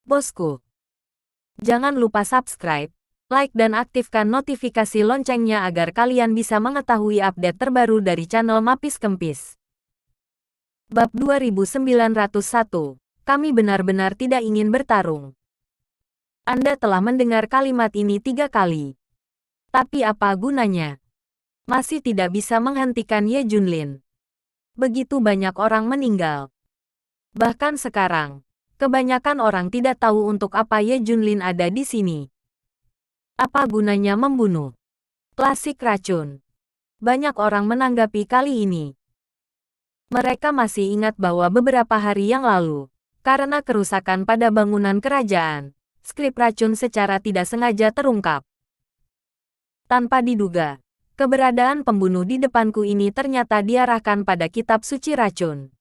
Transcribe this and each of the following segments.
Bosku, jangan lupa subscribe, like dan aktifkan notifikasi loncengnya agar kalian bisa mengetahui update terbaru dari channel Mapis Kempis. Bab 2901, kami benar-benar tidak ingin bertarung. Anda telah mendengar kalimat ini 3 kali. Tapi apa gunanya? Masih tidak bisa menghentikan Ye Junlin. Begitu banyak orang meninggal. Bahkan sekarang, kebanyakan orang tidak tahu untuk apa Ye Junlin ada di sini. Apa gunanya membunuh? Klasik racun. Banyak orang menanggapi kali ini. Mereka masih ingat bahwa beberapa hari yang lalu, karena kerusakan pada bangunan kerajaan, skrip racun secara tidak sengaja terungkap. Tanpa diduga, keberadaan pembunuh di depanku ini ternyata diarahkan pada kitab suci racun.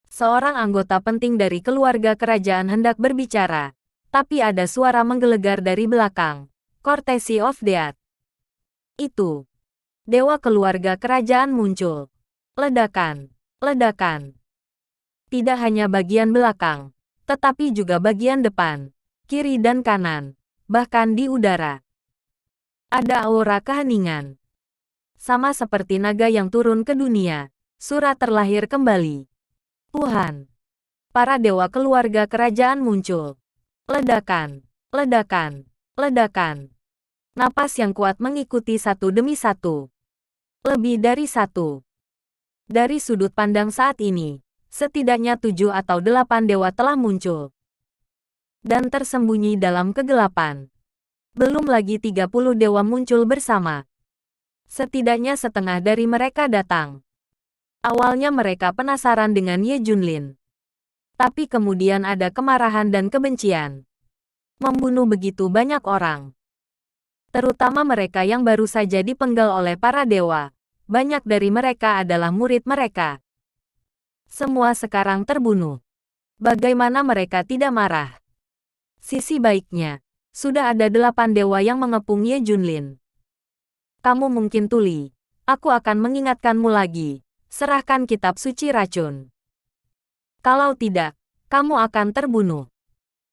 Seorang anggota penting dari keluarga kerajaan hendak berbicara, tapi ada suara menggelegar dari belakang. Courtesy of Death. Itu. Dewa keluarga kerajaan muncul. Ledakan. Ledakan. Tidak hanya bagian belakang, tetapi juga bagian depan, kiri dan kanan, bahkan di udara. Ada aura keheningan. Sama seperti naga yang turun ke dunia, Sura terlahir kembali. Tuhan. Para dewa keluarga kerajaan muncul. Ledakan. Ledakan. Ledakan. Napas yang kuat mengikuti satu demi satu. Lebih dari satu. Dari sudut pandang saat ini, setidaknya 7 atau 8 dewa telah muncul. Dan tersembunyi dalam kegelapan. Belum lagi 30 dewa muncul bersama. Setidaknya setengah dari mereka datang. Awalnya mereka penasaran dengan Ye Junlin. Tapi kemudian ada kemarahan dan kebencian. Membunuh begitu banyak orang. Terutama mereka yang baru saja dipenggal oleh para dewa. Banyak dari mereka adalah murid mereka. Semua sekarang terbunuh. Bagaimana mereka tidak marah? Sisi baiknya, sudah ada 8 dewa yang mengepung Ye Junlin. Kamu mungkin tuli. Aku akan mengingatkanmu lagi. Serahkan kitab suci racun. Kalau tidak, kamu akan terbunuh.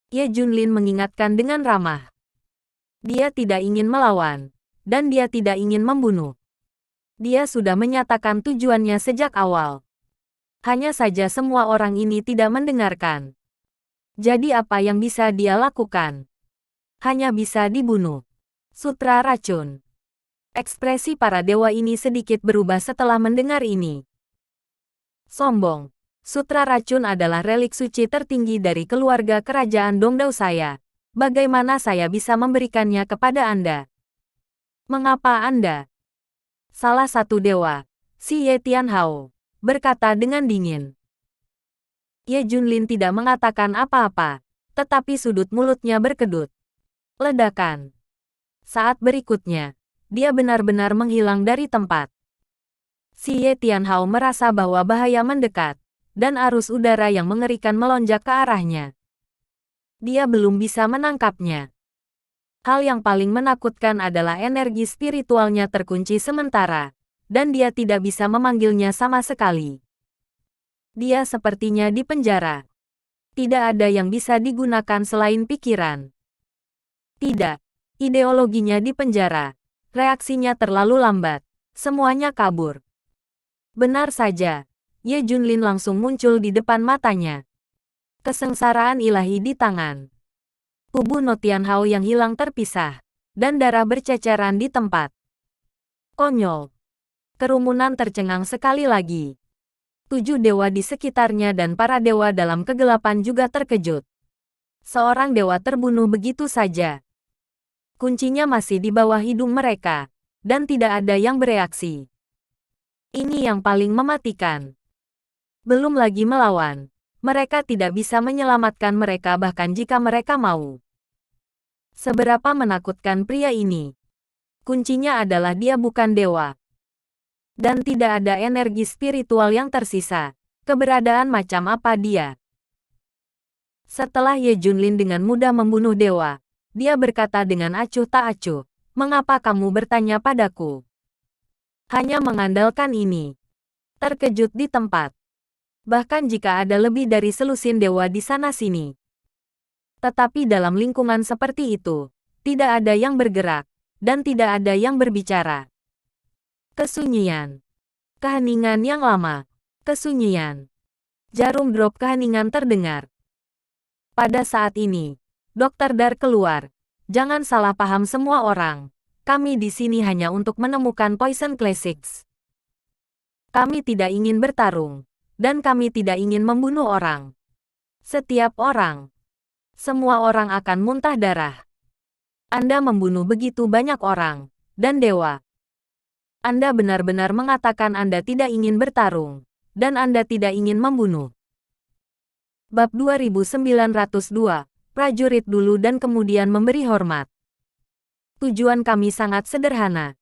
Ye Junlin mengingatkan dengan ramah. Dia tidak ingin melawan, dan dia tidak ingin membunuh. Dia sudah menyatakan tujuannya sejak awal. Hanya saja semua orang ini tidak mendengarkan. Jadi apa yang bisa dia lakukan? Hanya bisa dibunuh. Sutra racun. Ekspresi para dewa ini sedikit berubah setelah mendengar ini. Sombong. Sutra racun adalah relik suci tertinggi dari keluarga kerajaan Dongdao saya. Bagaimana saya bisa memberikannya kepada Anda? Mengapa Anda? Salah satu dewa, si Ye Tianhao, berkata dengan dingin. Ye Junlin tidak mengatakan apa-apa, tetapi sudut mulutnya berkedut. Ledakan. Saat berikutnya, dia benar-benar menghilang dari tempat. Si Ye Tianhao merasa bahwa bahaya mendekat, dan arus udara yang mengerikan melonjak ke arahnya. Dia belum bisa menangkapnya. Hal yang paling menakutkan adalah energi spiritualnya terkunci sementara, dan dia tidak bisa memanggilnya sama sekali. Dia sepertinya di penjara. Tidak ada yang bisa digunakan selain pikiran. Tidak, ideologinya di penjara. Reaksinya terlalu lambat. Semuanya kabur. Benar saja, Ye Junlin langsung muncul di depan matanya. Kesengsaraan ilahi di tangan. Tubuh No Tianhao yang hilang terpisah, dan darah berceceran di tempat. Konyol. Kerumunan tercengang sekali lagi. 7 dewa di sekitarnya dan para dewa dalam kegelapan juga terkejut. Seorang dewa terbunuh begitu saja. Kuncinya masih di bawah hidung mereka, dan tidak ada yang bereaksi. Ini yang paling mematikan. Belum lagi melawan. Mereka tidak bisa menyelamatkan mereka bahkan jika mereka mau. Seberapa menakutkan pria ini. Kuncinya adalah dia bukan dewa. Dan tidak ada energi spiritual yang tersisa. Keberadaan macam apa dia? Setelah Ye Junlin dengan mudah membunuh dewa, dia berkata dengan acuh tak acuh, "Mengapa kamu bertanya padaku? Hanya mengandalkan ini." Terkejut di tempat. Bahkan jika ada lebih dari selusin dewa di sana-sini. Tetapi dalam lingkungan seperti itu, tidak ada yang bergerak, dan tidak ada yang berbicara. Kesunyian. Keheningan yang lama. Kesunyian. Jarum drop keheningan terdengar. Pada saat ini, Dr. Dark keluar. Jangan salah paham semua orang. Kami di sini hanya untuk menemukan Poison Classics. Kami tidak ingin bertarung. Dan kami tidak ingin membunuh orang. Setiap orang. Semua orang akan muntah darah. Anda membunuh begitu banyak orang. Dan dewa. Anda benar-benar mengatakan Anda tidak ingin bertarung. Dan Anda tidak ingin membunuh. Bab 2902. Prajurit dulu dan kemudian memberi hormat. Tujuan kami sangat sederhana.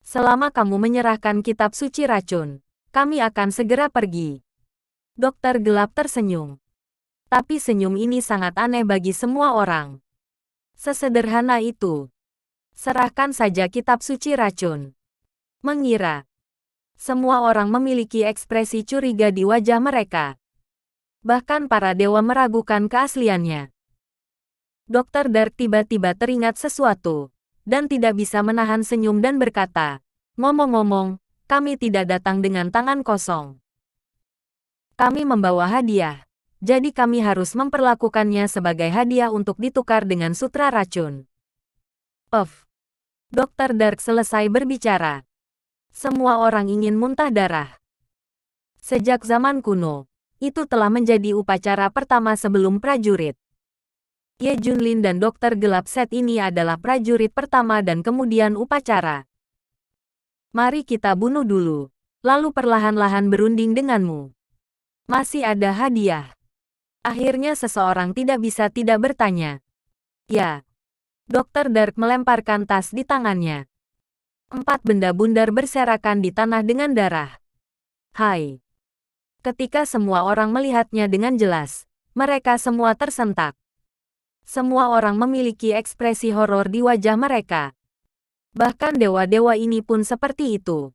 Selama kamu menyerahkan kitab suci racun, kami akan segera pergi. Dokter Gelap tersenyum. Tapi senyum ini sangat aneh bagi semua orang. Sesederhana itu. Serahkan saja kitab suci racun. Mengira. Semua orang memiliki ekspresi curiga di wajah mereka. Bahkan para dewa meragukan keasliannya. Dr. Dark tiba-tiba teringat sesuatu, dan tidak bisa menahan senyum dan berkata, ngomong-ngomong, kami tidak datang dengan tangan kosong. Kami membawa hadiah, jadi kami harus memperlakukannya sebagai hadiah untuk ditukar dengan sutra racun. Dr. Dark selesai berbicara. Semua orang ingin muntah darah. Sejak zaman kuno, itu telah menjadi upacara pertama sebelum prajurit. Ye Junlin dan Dokter Gelap Set ini adalah prajurit pertama dan kemudian upacara. Mari kita bunuh dulu, lalu perlahan-lahan berunding denganmu. Masih ada hadiah. Akhirnya seseorang tidak bisa tidak bertanya. Ya. Dokter Dark melemparkan tas di tangannya. 4 benda bundar berserakan di tanah dengan darah. Hai. Ketika semua orang melihatnya dengan jelas, mereka semua tersentak. Semua orang memiliki ekspresi horor di wajah mereka. Bahkan dewa-dewa ini pun seperti itu.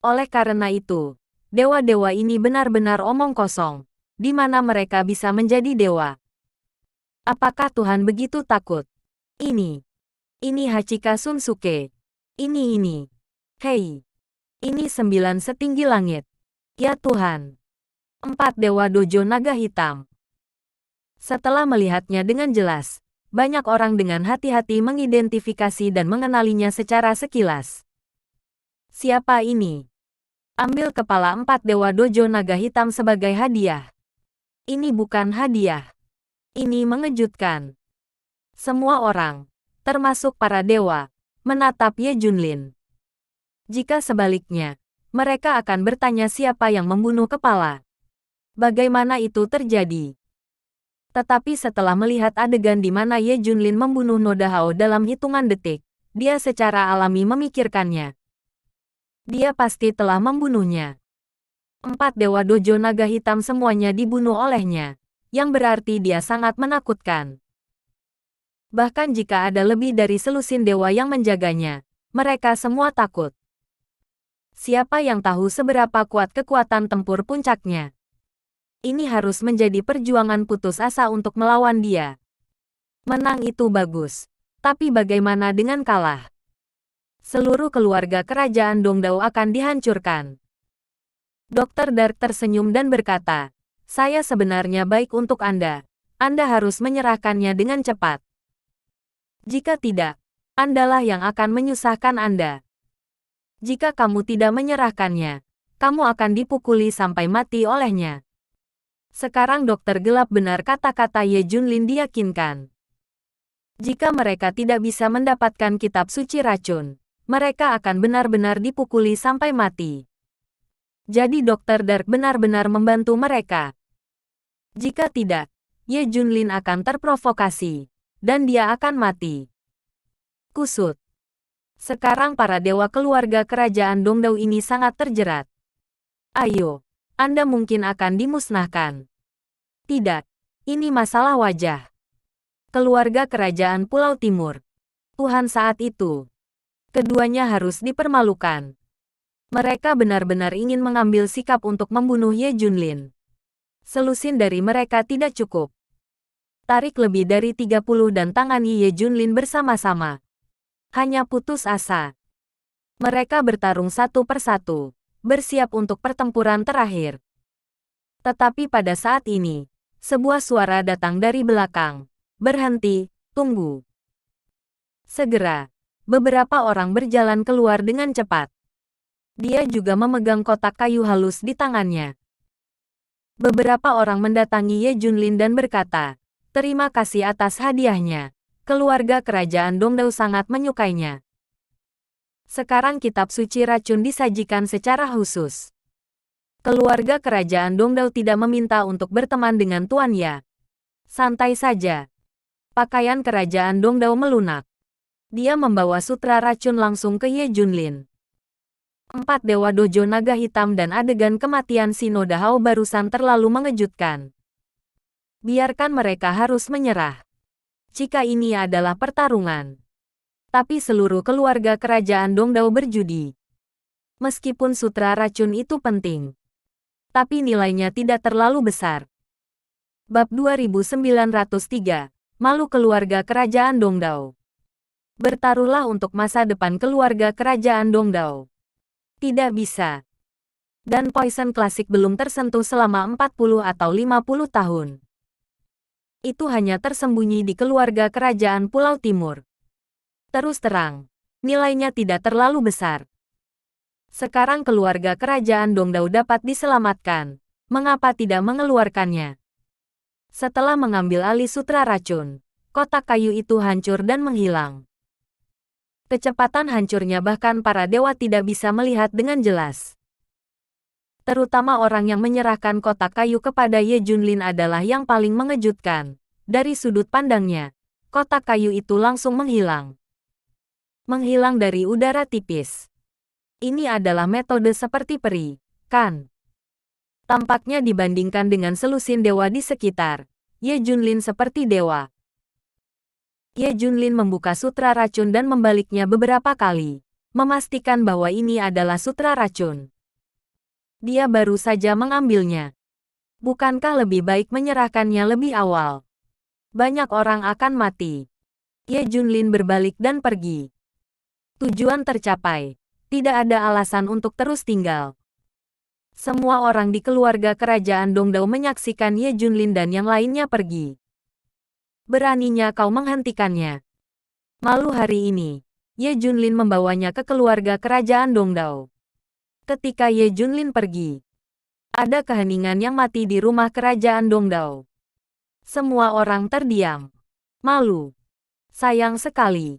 Oleh karena itu, dewa-dewa ini benar-benar omong kosong. Di mana mereka bisa menjadi dewa? Apakah Tuhan begitu takut? Ini Hachika Sunsuke. Ini. Hei. Ini 9 setinggi langit. Ya Tuhan. 4 dewa dojo naga hitam. Setelah melihatnya dengan jelas, banyak orang dengan hati-hati mengidentifikasi dan mengenalinya secara sekilas. Siapa ini? Ambil kepala 4 dewa dojo naga hitam sebagai hadiah. Ini bukan hadiah. Ini mengejutkan. Semua orang, termasuk para dewa, menatap Ye Junlin. Jika sebaliknya, mereka akan bertanya siapa yang membunuh kepala. Bagaimana itu terjadi? Tetapi setelah melihat adegan di mana Ye Junlin membunuh Noda Hao dalam hitungan detik, dia secara alami memikirkannya. Dia pasti telah membunuhnya. 4 dewa dojo naga hitam semuanya dibunuh olehnya, yang berarti dia sangat menakutkan. Bahkan jika ada lebih dari selusin dewa yang menjaganya, mereka semua takut. Siapa yang tahu seberapa kuat kekuatan tempur puncaknya? Ini harus menjadi perjuangan putus asa untuk melawan dia. Menang itu bagus, tapi bagaimana dengan kalah? Seluruh keluarga kerajaan Dongdao akan dihancurkan. Dr. Dark tersenyum dan berkata, saya sebenarnya baik untuk Anda. Anda harus menyerahkannya dengan cepat. Jika tidak, Andalah yang akan menyusahkan Anda. Jika kamu tidak menyerahkannya, kamu akan dipukuli sampai mati olehnya. Sekarang Dokter Gelap benar kata-kata Ye Junlin diyakinkan. Jika mereka tidak bisa mendapatkan kitab suci racun, mereka akan benar-benar dipukuli sampai mati. Jadi Dokter Dark benar-benar membantu mereka. Jika tidak, Ye Junlin akan terprovokasi, dan dia akan mati. Kusut. Sekarang para dewa keluarga kerajaan Dongdao ini sangat terjerat. Ayo, Anda mungkin akan dimusnahkan. Tidak, ini masalah wajah. Keluarga kerajaan Pulau Timur. Tuhan saat itu. Keduanya harus dipermalukan. Mereka benar-benar ingin mengambil sikap untuk membunuh Ye Junlin. Selusin dari mereka tidak cukup. tarik lebih dari 30 dan tangani Ye Junlin bersama-sama. Hanya putus asa. Mereka bertarung satu persatu, bersiap untuk pertempuran terakhir. Tetapi pada saat ini, sebuah suara datang dari belakang. Berhenti, tunggu. Segera, beberapa orang berjalan keluar dengan cepat. Dia juga memegang kotak kayu halus di tangannya. Beberapa orang mendatangi Ye Junlin dan berkata, "Terima kasih atas hadiahnya. Keluarga kerajaan Dongdao sangat menyukainya. Sekarang kitab suci racun disajikan secara khusus. Keluarga kerajaan Dongdao tidak meminta untuk berteman dengan Tuan Ya. Santai saja." Pakaian kerajaan Dongdao melunak. Dia membawa sutra racun langsung ke Ye Junlin. 4 Dewa Dojo Naga Hitam dan adegan kematian Shinoda Hao barusan terlalu mengejutkan. Biarkan mereka harus menyerah. Jika ini adalah pertarungan. Tapi seluruh keluarga kerajaan Dongdao berjudi. Meskipun sutra racun itu penting. Tapi nilainya tidak terlalu besar. Bab 2903, Malu Keluarga Kerajaan Dongdao. Bertaruhlah untuk masa depan keluarga kerajaan Dongdao. Tidak bisa. Dan poison klasik belum tersentuh selama 40 atau 50 tahun. Itu hanya tersembunyi di keluarga kerajaan Pulau Timur. Terus terang, nilainya tidak terlalu besar. Sekarang keluarga kerajaan Dongdao dapat diselamatkan. Mengapa tidak mengeluarkannya? Setelah mengambil alih sutra racun, kotak kayu itu hancur dan menghilang. Kecepatan hancurnya bahkan para dewa tidak bisa melihat dengan jelas. Terutama orang yang menyerahkan kotak kayu kepada Ye Junlin adalah yang paling mengejutkan. Dari sudut pandangnya, kotak kayu itu langsung menghilang. Menghilang dari udara tipis. Ini adalah metode seperti peri, kan? Tampaknya dibandingkan dengan selusin dewa di sekitar, Ye Junlin seperti dewa. Ye Junlin membuka sutra racun dan membaliknya beberapa kali, memastikan bahwa ini adalah sutra racun. Dia baru saja mengambilnya. Bukankah lebih baik menyerahkannya lebih awal? Banyak orang akan mati. Ye Junlin berbalik dan pergi. Tujuan tercapai. Tidak ada alasan untuk terus tinggal. Semua orang di keluarga kerajaan Dongdao menyaksikan Ye Junlin dan yang lainnya pergi. Beraninya kau menghentikannya. Malu hari ini, Ye Junlin membawanya ke keluarga kerajaan Dongdao. Ketika Ye Junlin pergi, ada keheningan yang mati di rumah kerajaan Dongdao. Semua orang terdiam. Malu. Sayang sekali.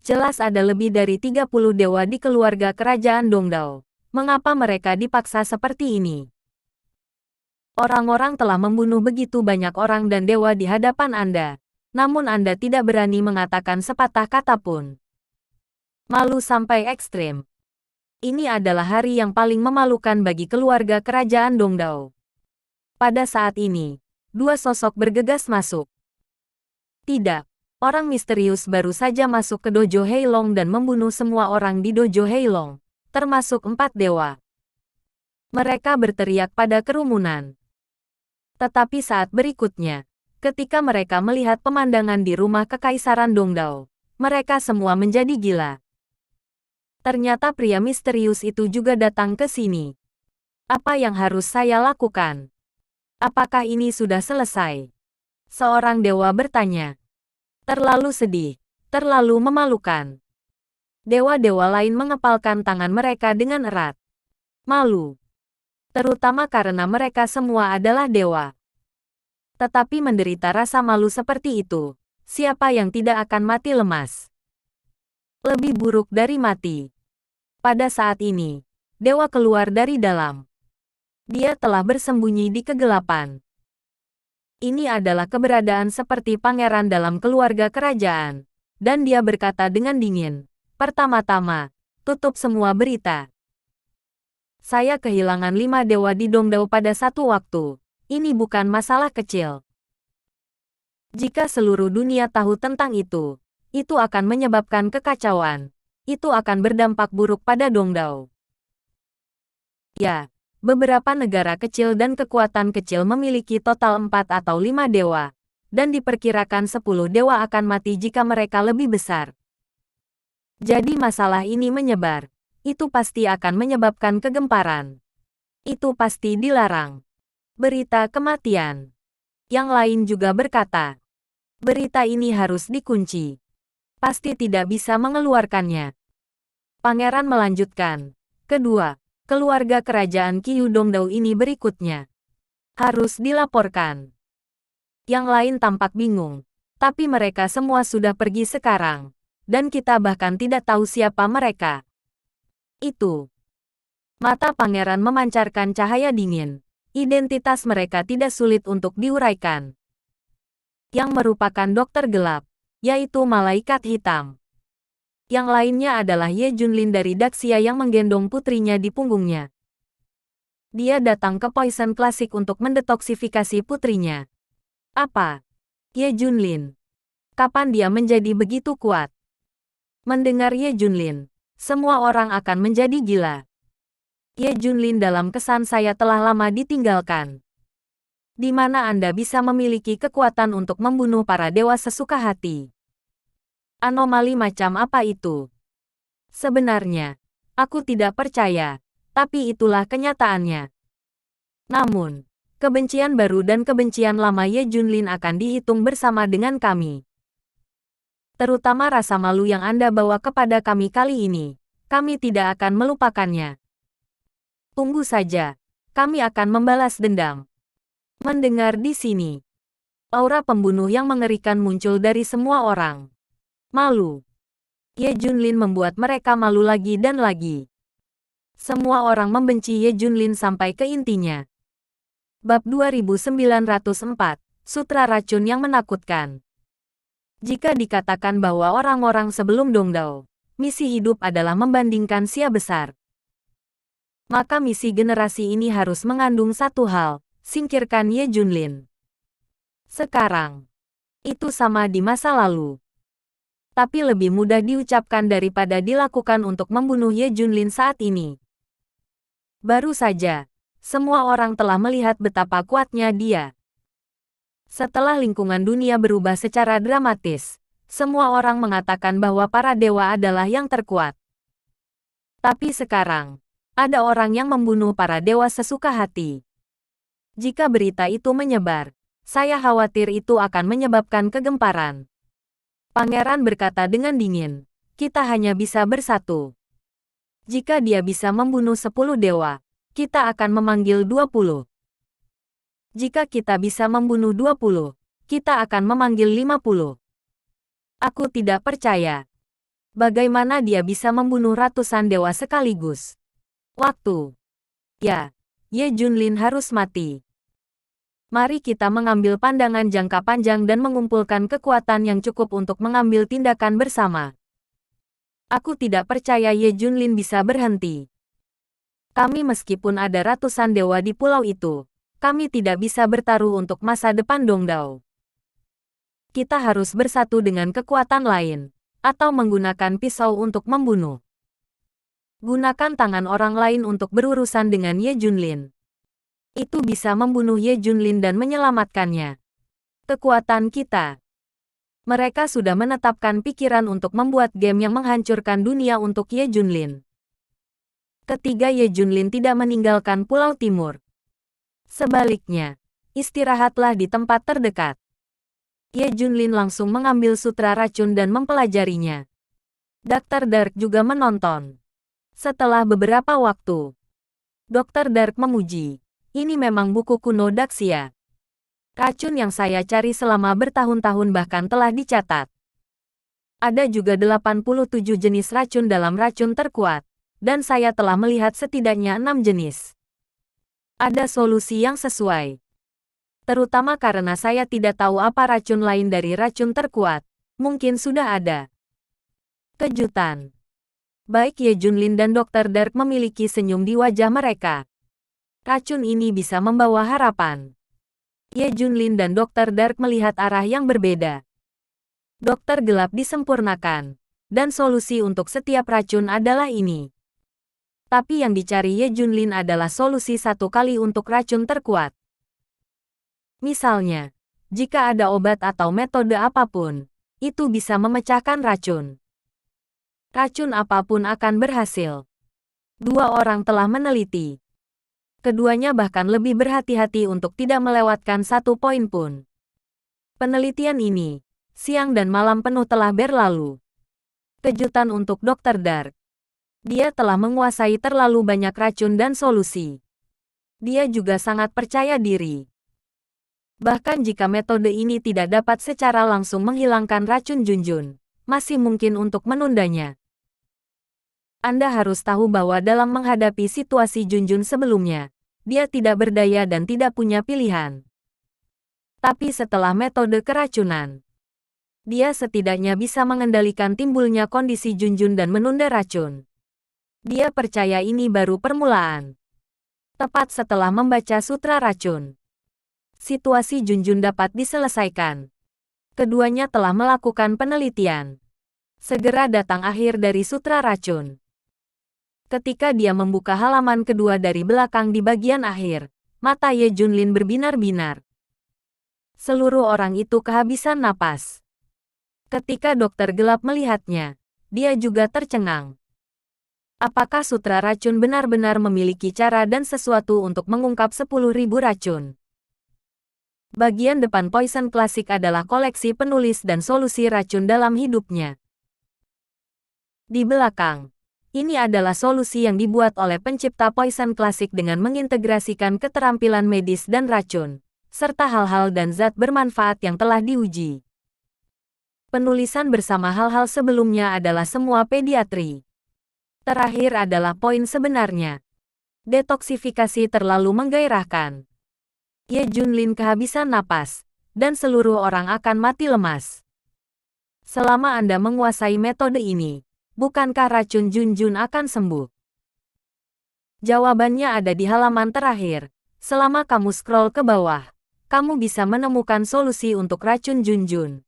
Jelas ada lebih dari 30 dewa di keluarga kerajaan Dongdao. Mengapa mereka dipaksa seperti ini? Orang-orang telah membunuh begitu banyak orang dan dewa di hadapan Anda. Namun Anda tidak berani mengatakan sepatah kata pun. Malu sampai ekstrim. Ini adalah hari yang paling memalukan bagi keluarga kerajaan Dongdao. Pada saat ini, 2 sosok bergegas masuk. Tidak, orang misterius baru saja masuk ke Dojo Heilong dan membunuh semua orang di Dojo Heilong, termasuk 4 dewa. Mereka berteriak pada kerumunan. Tetapi saat berikutnya, ketika mereka melihat pemandangan di rumah Kekaisaran Dongdao, mereka semua menjadi gila. Ternyata pria misterius itu juga datang ke sini. Apa yang harus saya lakukan? Apakah ini sudah selesai? Seorang dewa bertanya. Terlalu sedih, terlalu memalukan. Dewa-dewa lain mengepalkan tangan mereka dengan erat. Malu. Terutama karena mereka semua adalah dewa. Tetapi menderita rasa malu seperti itu, siapa yang tidak akan mati lemas? Lebih buruk dari mati. Pada saat ini, dewa keluar dari dalam. Dia telah bersembunyi di kegelapan. Ini adalah keberadaan seperti pangeran dalam keluarga kerajaan. Dan dia berkata dengan dingin, pertama-tama, tutup semua berita. Saya kehilangan 5 dewa di Dongdao pada satu waktu. Ini bukan masalah kecil. Jika seluruh dunia tahu tentang itu akan menyebabkan kekacauan. Itu akan berdampak buruk pada Dongdao. Ya, beberapa negara kecil dan kekuatan kecil memiliki total 4 atau 5 dewa. dan diperkirakan 10 dewa akan mati jika mereka lebih besar. Jadi masalah ini menyebar. Itu pasti akan menyebabkan kegemparan. Itu pasti dilarang. Berita kematian. Yang lain juga berkata, berita ini harus dikunci. Pasti tidak bisa mengeluarkannya. Pangeran melanjutkan. Kedua, keluarga kerajaan Qiu Dongdao ini berikutnya. Harus dilaporkan. Yang lain tampak bingung. Tapi mereka semua sudah pergi sekarang. Dan kita bahkan tidak tahu siapa mereka. Itu. Mata pangeran memancarkan cahaya dingin. Identitas mereka tidak sulit untuk diuraikan. Yang merupakan dokter gelap, yaitu malaikat hitam. Yang lainnya adalah Ye Junlin dari Daxia yang menggendong putrinya di punggungnya. Dia datang ke Poison Classic untuk mendetoksifikasi putrinya. Apa? Ye Junlin. Kapan dia menjadi begitu kuat? Mendengar Ye Junlin, semua orang akan menjadi gila. Ye Junlin dalam kesan saya telah lama ditinggalkan. Di mana Anda bisa memiliki kekuatan untuk membunuh para dewa sesuka hati? Anomali macam apa itu? Sebenarnya, aku tidak percaya, tapi itulah kenyataannya. Namun, kebencian baru dan kebencian lama Ye Junlin akan dihitung bersama dengan kami. Terutama rasa malu yang Anda bawa kepada kami kali ini. Kami tidak akan melupakannya. Tunggu saja, kami akan membalas dendam. Mendengar di sini, aura pembunuh yang mengerikan muncul dari semua orang. Malu. Ye Junlin membuat mereka malu lagi dan lagi. Semua orang membenci Ye Junlin sampai ke intinya. Bab 2904, Sutra Racun yang Menakutkan. Jika dikatakan bahwa orang-orang sebelum Dongdao, misi hidup adalah membandingkan Xia besar, maka misi generasi ini harus mengandung satu hal, singkirkan Ye Junlin. Sekarang, itu sama di masa lalu. Tapi lebih mudah diucapkan daripada dilakukan untuk membunuh Ye Junlin saat ini. Baru saja, semua orang telah melihat betapa kuatnya dia. Setelah lingkungan dunia berubah secara dramatis, semua orang mengatakan bahwa para dewa adalah yang terkuat. Tapi sekarang, ada orang yang membunuh para dewa sesuka hati. Jika berita itu menyebar, saya khawatir itu akan menyebabkan kegemparan. Pangeran berkata dengan dingin, kita hanya bisa bersatu. Jika dia bisa membunuh 10 dewa, kita akan memanggil 20. Jika kita bisa membunuh 20, kita akan memanggil 50. Aku tidak percaya. Bagaimana dia bisa membunuh ratusan dewa sekaligus? Waktu. Ya, Ye Junlin harus mati. Mari kita mengambil pandangan jangka panjang dan mengumpulkan kekuatan yang cukup untuk mengambil tindakan bersama. Aku tidak percaya Ye Junlin bisa berhenti. Kami meskipun ada ratusan dewa di pulau itu, kami tidak bisa bertaruh untuk masa depan Dongdao. Kita harus bersatu dengan kekuatan lain, atau menggunakan pisau untuk membunuh. Gunakan tangan orang lain untuk berurusan dengan Ye Junlin. Itu bisa membunuh Ye Junlin dan menyelamatkannya. Kekuatan kita. Mereka sudah menetapkan pikiran untuk membuat game yang menghancurkan dunia untuk Ye Junlin. Ketiga Ye Junlin tidak meninggalkan Pulau Timur. Sebaliknya, istirahatlah di tempat terdekat. Ye Junlin langsung mengambil sutra racun dan mempelajarinya. Dr. Dark juga menonton. Setelah beberapa waktu, Dr. Dark memuji. Ini memang buku kuno Daxia. Racun yang saya cari selama bertahun-tahun bahkan telah dicatat. Ada juga 87 jenis racun dalam racun terkuat, dan saya telah melihat setidaknya 6 jenis. Ada solusi yang sesuai. Terutama karena saya tidak tahu apa racun lain dari racun terkuat. Mungkin sudah ada. Kejutan. Baik Ye Junlin dan Dr. Dark memiliki senyum di wajah mereka. Racun ini bisa membawa harapan. Ye Junlin dan Dr. Dark melihat arah yang berbeda. Dokter gelap disempurnakan, dan solusi untuk setiap racun adalah ini. Tapi yang dicari Ye Junlin adalah solusi satu kali untuk racun terkuat. Misalnya, Jika ada obat atau metode apapun, itu bisa memecahkan racun. Racun apapun akan berhasil. Dua orang telah meneliti. Keduanya bahkan lebih berhati-hati untuk tidak melewatkan satu poin pun. Penelitian ini, siang dan malam penuh telah berlalu. Kejutan untuk Dr. Dark. Dia telah menguasai terlalu banyak racun dan solusi. Dia juga sangat percaya diri. Bahkan jika metode ini tidak dapat secara langsung menghilangkan racun Junjun, masih mungkin untuk menundanya. Anda harus tahu bahwa dalam menghadapi situasi Junjun sebelumnya, dia tidak berdaya dan tidak punya pilihan. Tapi setelah metode keracunan, dia setidaknya bisa mengendalikan timbulnya kondisi Junjun dan menunda racun. Dia percaya ini baru permulaan. Tepat setelah membaca Sutra Racun, situasi Junjun dapat diselesaikan. Keduanya telah melakukan penelitian. Segera datang akhir dari Sutra Racun. Ketika dia membuka halaman kedua dari belakang di bagian akhir, mata Ye Junlin berbinar-binar. Seluruh orang itu kehabisan napas. Ketika dokter gelap melihatnya, dia juga tercengang. Apakah Sutra Racun benar-benar memiliki cara dan sesuatu untuk mengungkap 10.000 racun? Bagian depan Poison Classic adalah koleksi penulis dan solusi racun dalam hidupnya. Di belakang, ini adalah solusi yang dibuat oleh pencipta Poison Classic dengan mengintegrasikan keterampilan medis dan racun, serta hal-hal dan zat bermanfaat yang telah diuji. Penulisan bersama hal-hal sebelumnya adalah semua pediatri. Terakhir adalah poin sebenarnya. Detoksifikasi terlalu menggairahkan. Ye Junlin kehabisan napas, dan seluruh orang akan mati lemas. Selama Anda menguasai metode ini, bukankah racun Junjun akan sembuh? Jawabannya ada di halaman terakhir. Selama kamu scroll ke bawah, kamu bisa menemukan solusi untuk racun Junjun.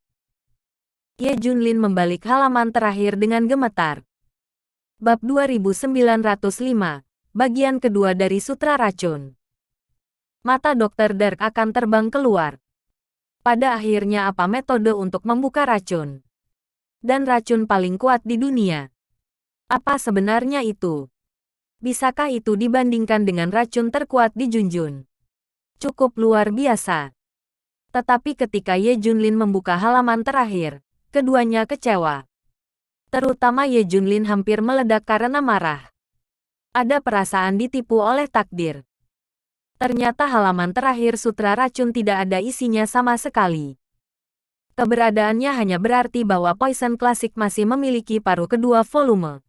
Ye Junlin membalik halaman terakhir dengan gemetar. Bab 2905, bagian kedua dari Sutra Racun. Mata Dr. Dark akan terbang keluar. Pada akhirnya apa metode untuk membuka racun? Dan racun paling kuat di dunia. Apa sebenarnya itu? Bisakah itu dibandingkan dengan racun terkuat di Junjun? Cukup luar biasa. Tetapi ketika Ye Junlin membuka halaman terakhir, keduanya kecewa. Terutama Ye Junlin hampir meledak karena marah. Ada perasaan ditipu oleh takdir. Ternyata halaman terakhir Sutra Racun tidak ada isinya sama sekali. Keberadaannya hanya berarti bahwa Poison Classic masih memiliki paruh kedua volume.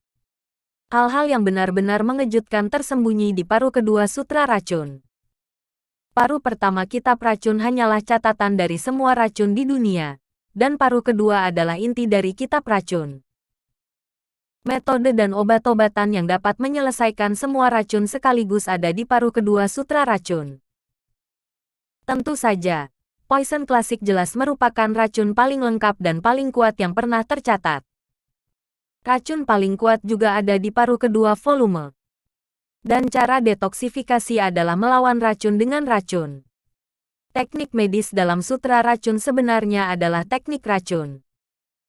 Hal-hal yang benar-benar mengejutkan tersembunyi di paruh kedua Sutra Racun. Paruh pertama kitab racun hanyalah catatan dari semua racun di dunia, dan paruh kedua adalah inti dari kitab racun. Metode dan obat-obatan yang dapat menyelesaikan semua racun sekaligus ada di paruh kedua Sutra Racun. Tentu saja, Poison Classic jelas merupakan racun paling lengkap dan paling kuat yang pernah tercatat. Racun paling kuat juga ada di paruh kedua volume. Dan cara detoksifikasi adalah melawan racun dengan racun. Teknik medis dalam Sutra Racun sebenarnya adalah teknik racun.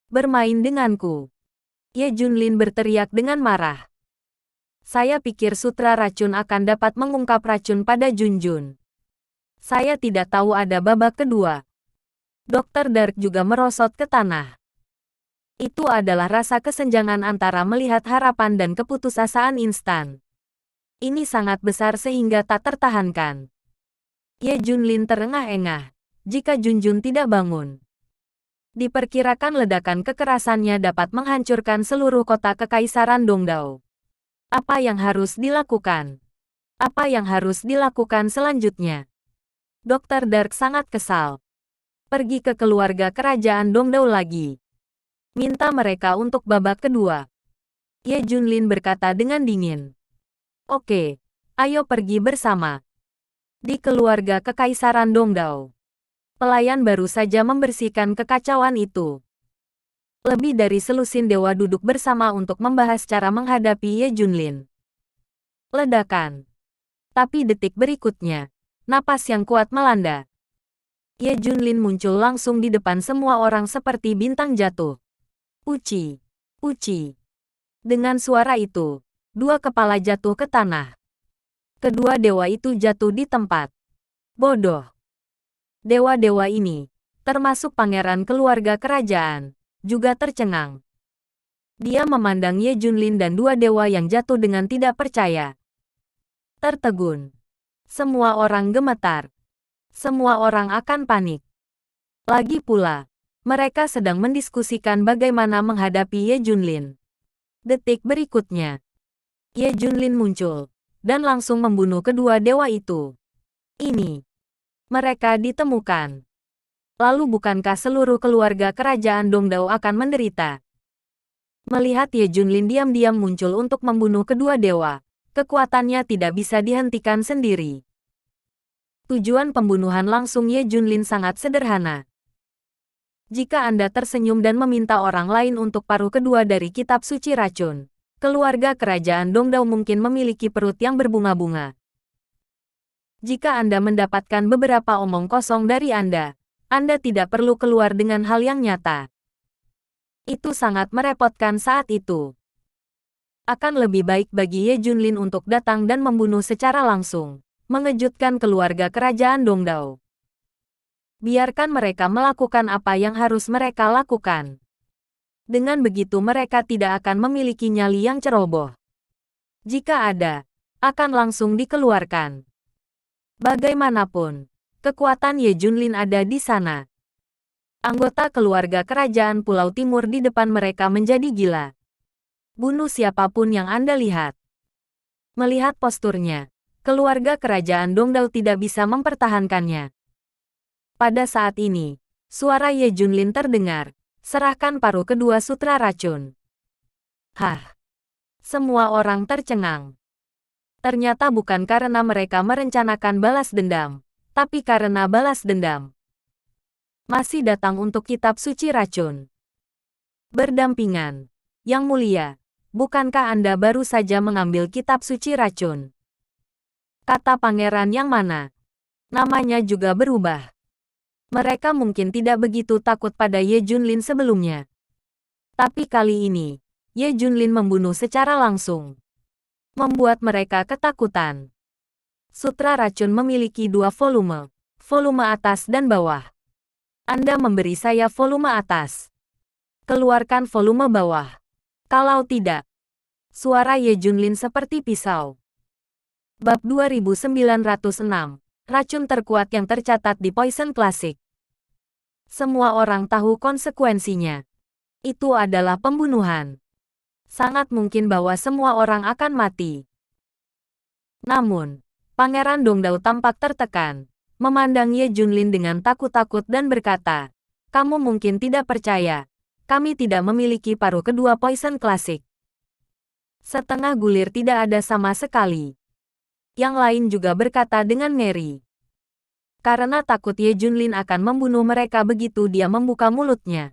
Bermain denganku. Ye Junlin berteriak dengan marah. Saya pikir Sutra Racun akan dapat mengungkap racun pada Junjun. Saya tidak tahu ada babak kedua. Dr. Dark juga merosot ke tanah. Itu adalah rasa kesenjangan antara melihat harapan dan keputusasaan instan. Ini sangat besar sehingga tak tertahankan. Ye Junlin terengah-engah. Jika Junjun tidak bangun, diperkirakan ledakan kekerasannya dapat menghancurkan seluruh kota Kekaisaran Dongdao. Apa yang harus dilakukan? Apa yang harus dilakukan selanjutnya? Dr. Dark sangat kesal. Pergi ke keluarga kerajaan Dongdao lagi. Minta mereka untuk babak kedua. Ye Junlin berkata dengan dingin. Oke, ayo pergi bersama. Di keluarga Kekaisaran Dongdao. Pelayan baru saja membersihkan kekacauan itu. Lebih dari selusin dewa duduk bersama untuk membahas cara menghadapi Ye Junlin. Ledakan. Tapi detik berikutnya, napas yang kuat melanda. Ye Junlin muncul langsung di depan semua orang seperti bintang jatuh. Uci, uci. Dengan suara itu, dua kepala jatuh ke tanah. Kedua dewa itu jatuh di tempat. Bodoh. Dewa-dewa ini, termasuk pangeran keluarga kerajaan, juga tercengang. Dia memandang Ye Junlin dan dua dewa yang jatuh dengan tidak percaya. Tertegun. Semua orang gemetar. Semua orang akan panik. Lagi pula, mereka sedang mendiskusikan bagaimana menghadapi Ye Junlin. Detik berikutnya, Ye Junlin muncul, dan langsung membunuh kedua dewa itu. Ini. Mereka ditemukan. Lalu bukankah seluruh keluarga kerajaan Dongdao akan menderita? Melihat Ye Junlin diam-diam muncul untuk membunuh kedua dewa, kekuatannya tidak bisa dihentikan sendiri. Tujuan pembunuhan langsung Ye Junlin sangat sederhana. Jika Anda tersenyum dan meminta orang lain untuk paruh kedua dari kitab suci racun, keluarga kerajaan Dongdao mungkin memiliki perut yang berbunga-bunga. Jika Anda mendapatkan beberapa omong kosong dari Anda tidak perlu keluar dengan hal yang nyata. Itu sangat merepotkan saat itu. Akan lebih baik bagi Ye Junlin untuk datang dan membunuh secara langsung, mengejutkan keluarga kerajaan Dongdao. Biarkan mereka melakukan apa yang harus mereka lakukan. Dengan begitu mereka tidak akan memiliki nyali yang ceroboh. Jika ada, akan langsung dikeluarkan. Bagaimanapun, kekuatan Ye Junlin ada di sana. Anggota keluarga kerajaan Pulau Timur di depan mereka menjadi gila. Bunuh siapapun yang Anda lihat. Melihat posturnya, keluarga kerajaan Dongdao tidak bisa mempertahankannya. Pada saat ini, suara Ye Junlin terdengar. Serahkan paruh kedua sutra racun. Hah! Semua orang tercengang. Ternyata bukan karena mereka merencanakan balas dendam, tapi karena balas dendam masih datang untuk kitab suci racun. Berdampingan. Yang mulia, bukankah Anda baru saja mengambil kitab suci racun? Kata pangeran yang mana? Namanya juga berubah. Mereka mungkin tidak begitu takut pada Ye Junlin sebelumnya. Tapi kali ini, Ye Junlin membunuh secara langsung. Membuat mereka ketakutan. Sutra racun memiliki dua volume. Volume atas dan bawah. Anda memberi saya volume atas. Keluarkan volume bawah. Kalau tidak. Suara Ye Junlin seperti pisau. Bab 2906. Racun terkuat yang tercatat di Poison Classic. Semua orang tahu konsekuensinya. Itu adalah pembunuhan. Sangat mungkin bahwa semua orang akan mati. Namun, Pangeran Dongdao tampak tertekan, memandang Ye Junlin dengan takut-takut dan berkata, "Kamu mungkin tidak percaya, kami tidak memiliki paruh kedua Poison Classic. Setengah gulir tidak ada sama sekali." Yang lain juga berkata dengan ngeri. Karena takut Ye Junlin akan membunuh mereka begitu dia membuka mulutnya.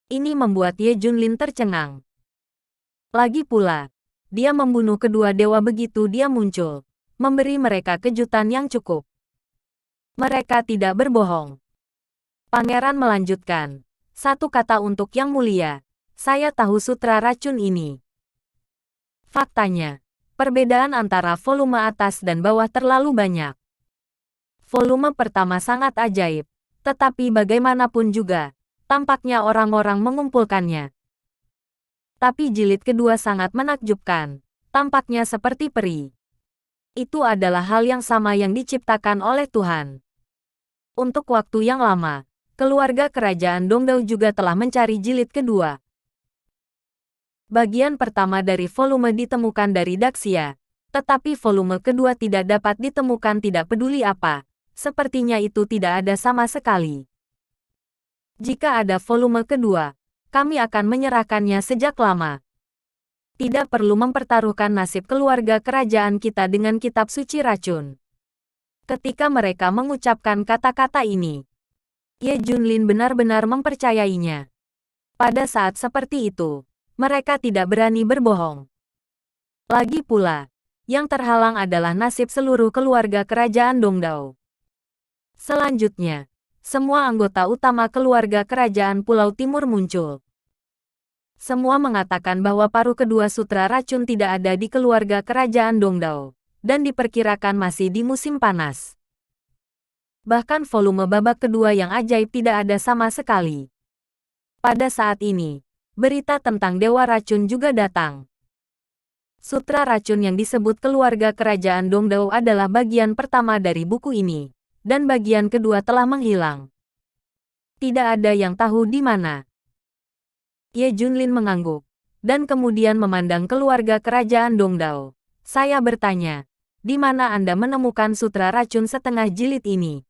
Ini membuat Ye Junlin tercengang. Lagi pula, dia membunuh kedua dewa begitu dia muncul, memberi mereka kejutan yang cukup. Mereka tidak berbohong. Pangeran melanjutkan, "Satu kata untuk yang mulia, saya tahu sutra racun ini. Faktanya, perbedaan antara volume atas dan bawah terlalu banyak. Volume pertama sangat ajaib, tetapi bagaimanapun juga, tampaknya orang-orang mengumpulkannya. Tapi jilid kedua sangat menakjubkan, tampaknya seperti peri. Itu adalah hal yang sama yang diciptakan oleh Tuhan. Untuk waktu yang lama, keluarga kerajaan Dongdao juga telah mencari jilid kedua. Bagian pertama dari volume ditemukan dari Daxia, tetapi volume kedua tidak dapat ditemukan tidak peduli apa, sepertinya itu tidak ada sama sekali. Jika ada volume kedua, kami akan menyerahkannya sejak lama. Tidak perlu mempertaruhkan nasib keluarga kerajaan kita dengan kitab suci racun." Ketika mereka mengucapkan kata-kata ini, Ye Junlin benar-benar mempercayainya. Pada saat seperti itu, mereka tidak berani berbohong. Lagi pula, yang terhalang adalah nasib seluruh keluarga kerajaan Dongdao. Selanjutnya, semua anggota utama keluarga kerajaan Pulau Timur muncul. Semua mengatakan bahwa paruh kedua sutra racun tidak ada di keluarga kerajaan Dongdao, dan diperkirakan masih di musim panas. Bahkan volume babak kedua yang ajaib tidak ada sama sekali. Pada saat ini, berita tentang Dewa Racun juga datang. Sutra racun yang disebut keluarga kerajaan Dongdao adalah bagian pertama dari buku ini, dan bagian kedua telah menghilang. Tidak ada yang tahu di mana. Ye Junlin mengangguk, dan kemudian memandang keluarga kerajaan Dongdao. Saya bertanya, di mana Anda menemukan sutra racun setengah jilid ini?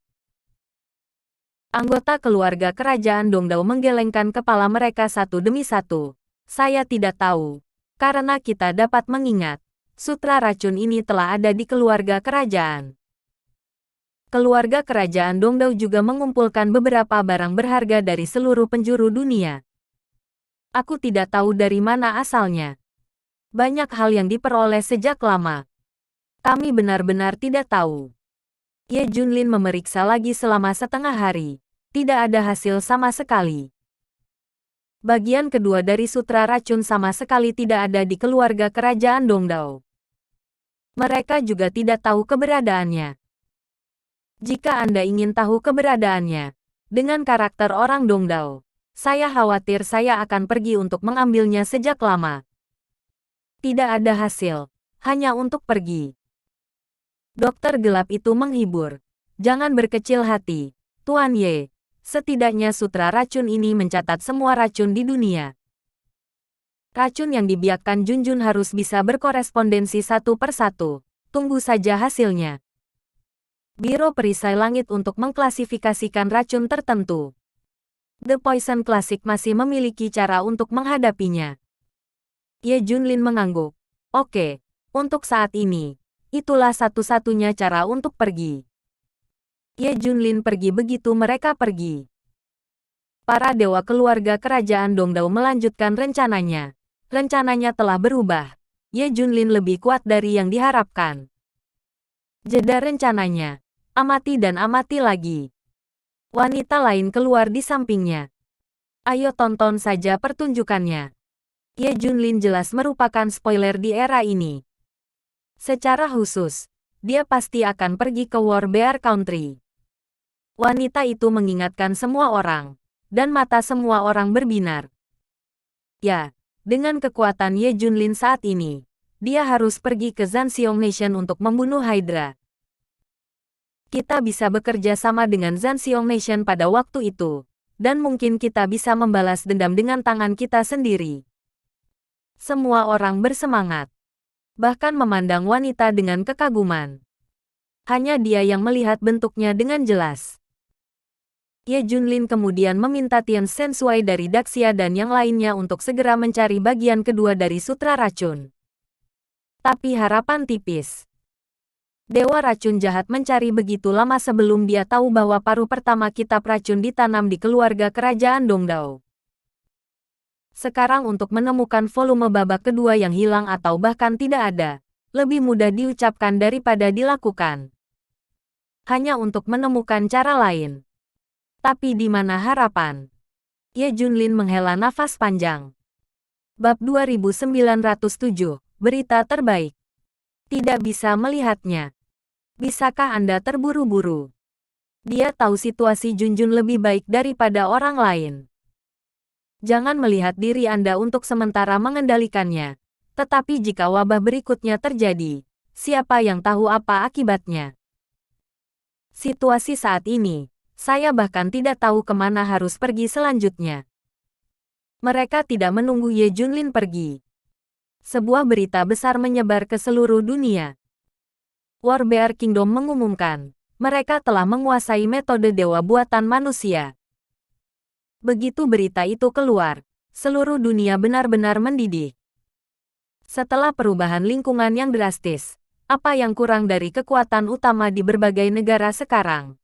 Anggota keluarga kerajaan Dongdao menggelengkan kepala mereka satu demi satu. Saya tidak tahu. Karena kita dapat mengingat, sutra racun ini telah ada di keluarga kerajaan. Keluarga kerajaan Dongdao juga mengumpulkan beberapa barang berharga dari seluruh penjuru dunia. Aku tidak tahu dari mana asalnya. Banyak hal yang diperoleh sejak lama. Kami benar-benar tidak tahu. Ye Junlin memeriksa lagi selama setengah hari. Tidak ada hasil sama sekali. Bagian kedua dari sutra racun sama sekali tidak ada di keluarga kerajaan Dongdao. Mereka juga tidak tahu keberadaannya. Jika Anda ingin tahu keberadaannya, dengan karakter orang Dongdao, saya khawatir saya akan pergi untuk mengambilnya sejak lama. Tidak ada hasil, hanya untuk pergi. Dokter gelap itu menghibur. Jangan berkecil hati, Tuan Ye. Setidaknya sutra racun ini mencatat semua racun di dunia. Racun yang dibiakkan Junjun harus bisa berkorespondensi satu per satu. Tunggu saja hasilnya. Biro Perisai Langit untuk mengklasifikasikan racun tertentu. The Poison Classic masih memiliki cara untuk menghadapinya. Ye Junlin mengangguk. Oke, untuk saat ini, itulah satu-satunya cara untuk pergi. Ye Junlin pergi begitu mereka pergi. Para dewa keluarga kerajaan Dongdao melanjutkan rencananya. Rencananya telah berubah. Ye Junlin lebih kuat dari yang diharapkan. Jeda rencananya. Amati dan amati lagi. Wanita lain keluar di sampingnya. Ayo tonton saja pertunjukannya. Ye Junlin jelas merupakan spoiler di era ini. Secara khusus, dia pasti akan pergi ke War Bear Country. Wanita itu mengingatkan semua orang, dan mata semua orang berbinar. Ya, dengan kekuatan Ye Junlin saat ini, dia harus pergi ke Zanxiong Nation untuk membunuh Hydra. Kita bisa bekerja sama dengan Zanxiong Nation pada waktu itu, dan mungkin kita bisa membalas dendam dengan tangan kita sendiri. Semua orang bersemangat, bahkan memandang wanita dengan kekaguman. Hanya dia yang melihat bentuknya dengan jelas. Ye Junlin kemudian meminta Tian Sensui dari Daxia dan yang lainnya untuk segera mencari bagian kedua dari sutra racun. Tapi harapan tipis. Dewa racun jahat mencari begitu lama sebelum dia tahu bahwa paruh pertama kitab racun ditanam di keluarga kerajaan Dongdao. Sekarang untuk menemukan volume babak kedua yang hilang atau bahkan tidak ada, lebih mudah diucapkan daripada dilakukan. Hanya untuk menemukan cara lain. Tapi di mana harapan? Ye Junlin menghela nafas panjang. Bab 2907, berita terbaik. Tidak bisa melihatnya. Bisakah Anda terburu-buru? Dia tahu situasi Junjun lebih baik daripada orang lain. Jangan melihat diri Anda untuk sementara mengendalikannya. Tetapi jika wabah berikutnya terjadi, siapa yang tahu apa akibatnya? Situasi saat ini, saya bahkan tidak tahu kemana harus pergi selanjutnya. Mereka tidak menunggu Ye Junlin pergi. Sebuah berita besar menyebar ke seluruh dunia. War Bear Kingdom mengumumkan, mereka telah menguasai metode dewa buatan manusia. Begitu berita itu keluar, seluruh dunia benar-benar mendidih. Setelah perubahan lingkungan yang drastis, apa yang kurang dari kekuatan utama di berbagai negara sekarang?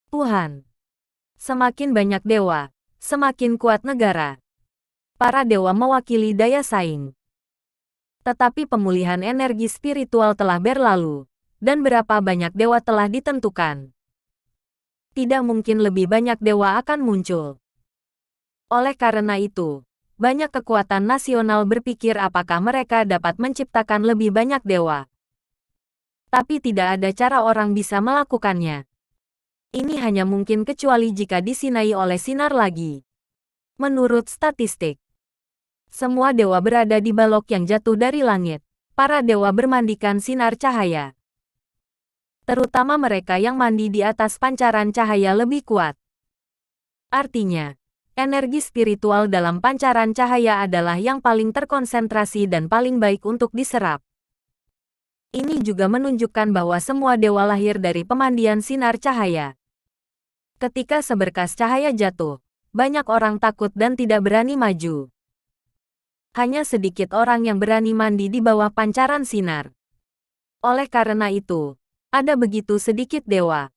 Tuhan, semakin banyak dewa, semakin kuat negara. Para dewa mewakili daya saing. Tetapi pemulihan energi spiritual telah berlalu, dan berapa banyak dewa telah ditentukan. tidak mungkin lebih banyak dewa akan muncul. Oleh karena itu, banyak kekuatan nasional berpikir apakah mereka dapat menciptakan lebih banyak dewa. Tapi tidak ada cara orang bisa melakukannya. Ini hanya mungkin kecuali jika disinai oleh sinar lagi. Menurut statistik, semua dewa berada di balok yang jatuh dari langit. Para dewa bermandikan sinar cahaya. Terutama mereka yang mandi di atas pancaran cahaya lebih kuat. Artinya, energi spiritual dalam pancaran cahaya adalah yang paling terkonsentrasi dan paling baik untuk diserap. Ini juga menunjukkan bahwa semua dewa lahir dari pemandian sinar cahaya. Ketika seberkas cahaya jatuh, banyak orang takut dan tidak berani maju. Hanya sedikit orang yang berani mandi di bawah pancaran sinar. Oleh karena itu, ada begitu sedikit dewa.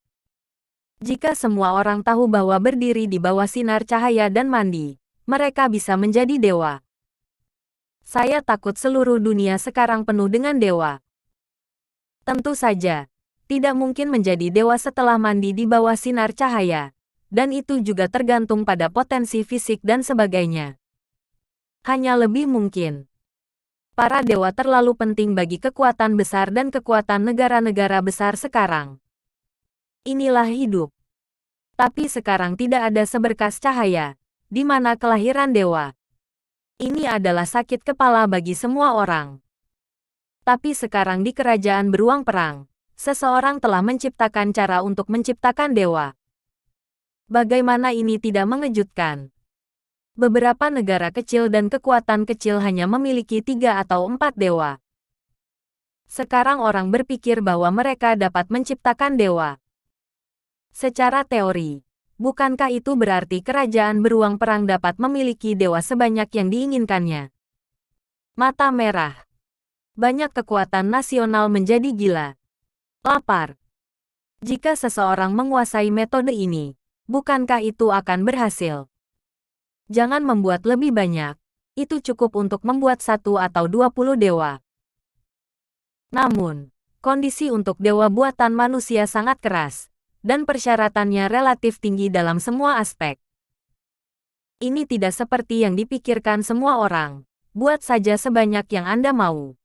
Jika semua orang tahu bahwa berdiri di bawah sinar cahaya dan mandi, mereka bisa menjadi dewa. Saya takut seluruh dunia sekarang penuh dengan dewa. Tentu saja, tidak mungkin menjadi dewa setelah mandi di bawah sinar cahaya, dan itu juga tergantung pada potensi fisik dan sebagainya. Hanya lebih mungkin. Para dewa terlalu penting bagi kekuatan besar dan kekuatan negara-negara besar sekarang. Inilah hidup. Tapi sekarang tidak ada seberkas cahaya, di mana kelahiran dewa. Ini adalah sakit kepala bagi semua orang. Tapi sekarang di kerajaan beruang perang, seseorang telah menciptakan cara untuk menciptakan dewa. Bagaimana ini tidak mengejutkan? Beberapa negara kecil dan kekuatan kecil hanya memiliki 3 atau 4 dewa. Sekarang orang berpikir bahwa mereka dapat menciptakan dewa. Secara teori, bukankah itu berarti kerajaan beruang perang dapat memiliki dewa sebanyak yang diinginkannya? Mata merah. Banyak kekuatan nasional menjadi gila. Lapar. Jika seseorang menguasai metode ini, bukankah itu akan berhasil? Jangan membuat lebih banyak. Itu cukup untuk membuat 1 atau 20 dewa. Namun, kondisi untuk dewa buatan manusia sangat keras, dan persyaratannya relatif tinggi dalam semua aspek. Ini tidak seperti yang dipikirkan semua orang. Buat saja sebanyak yang Anda mau.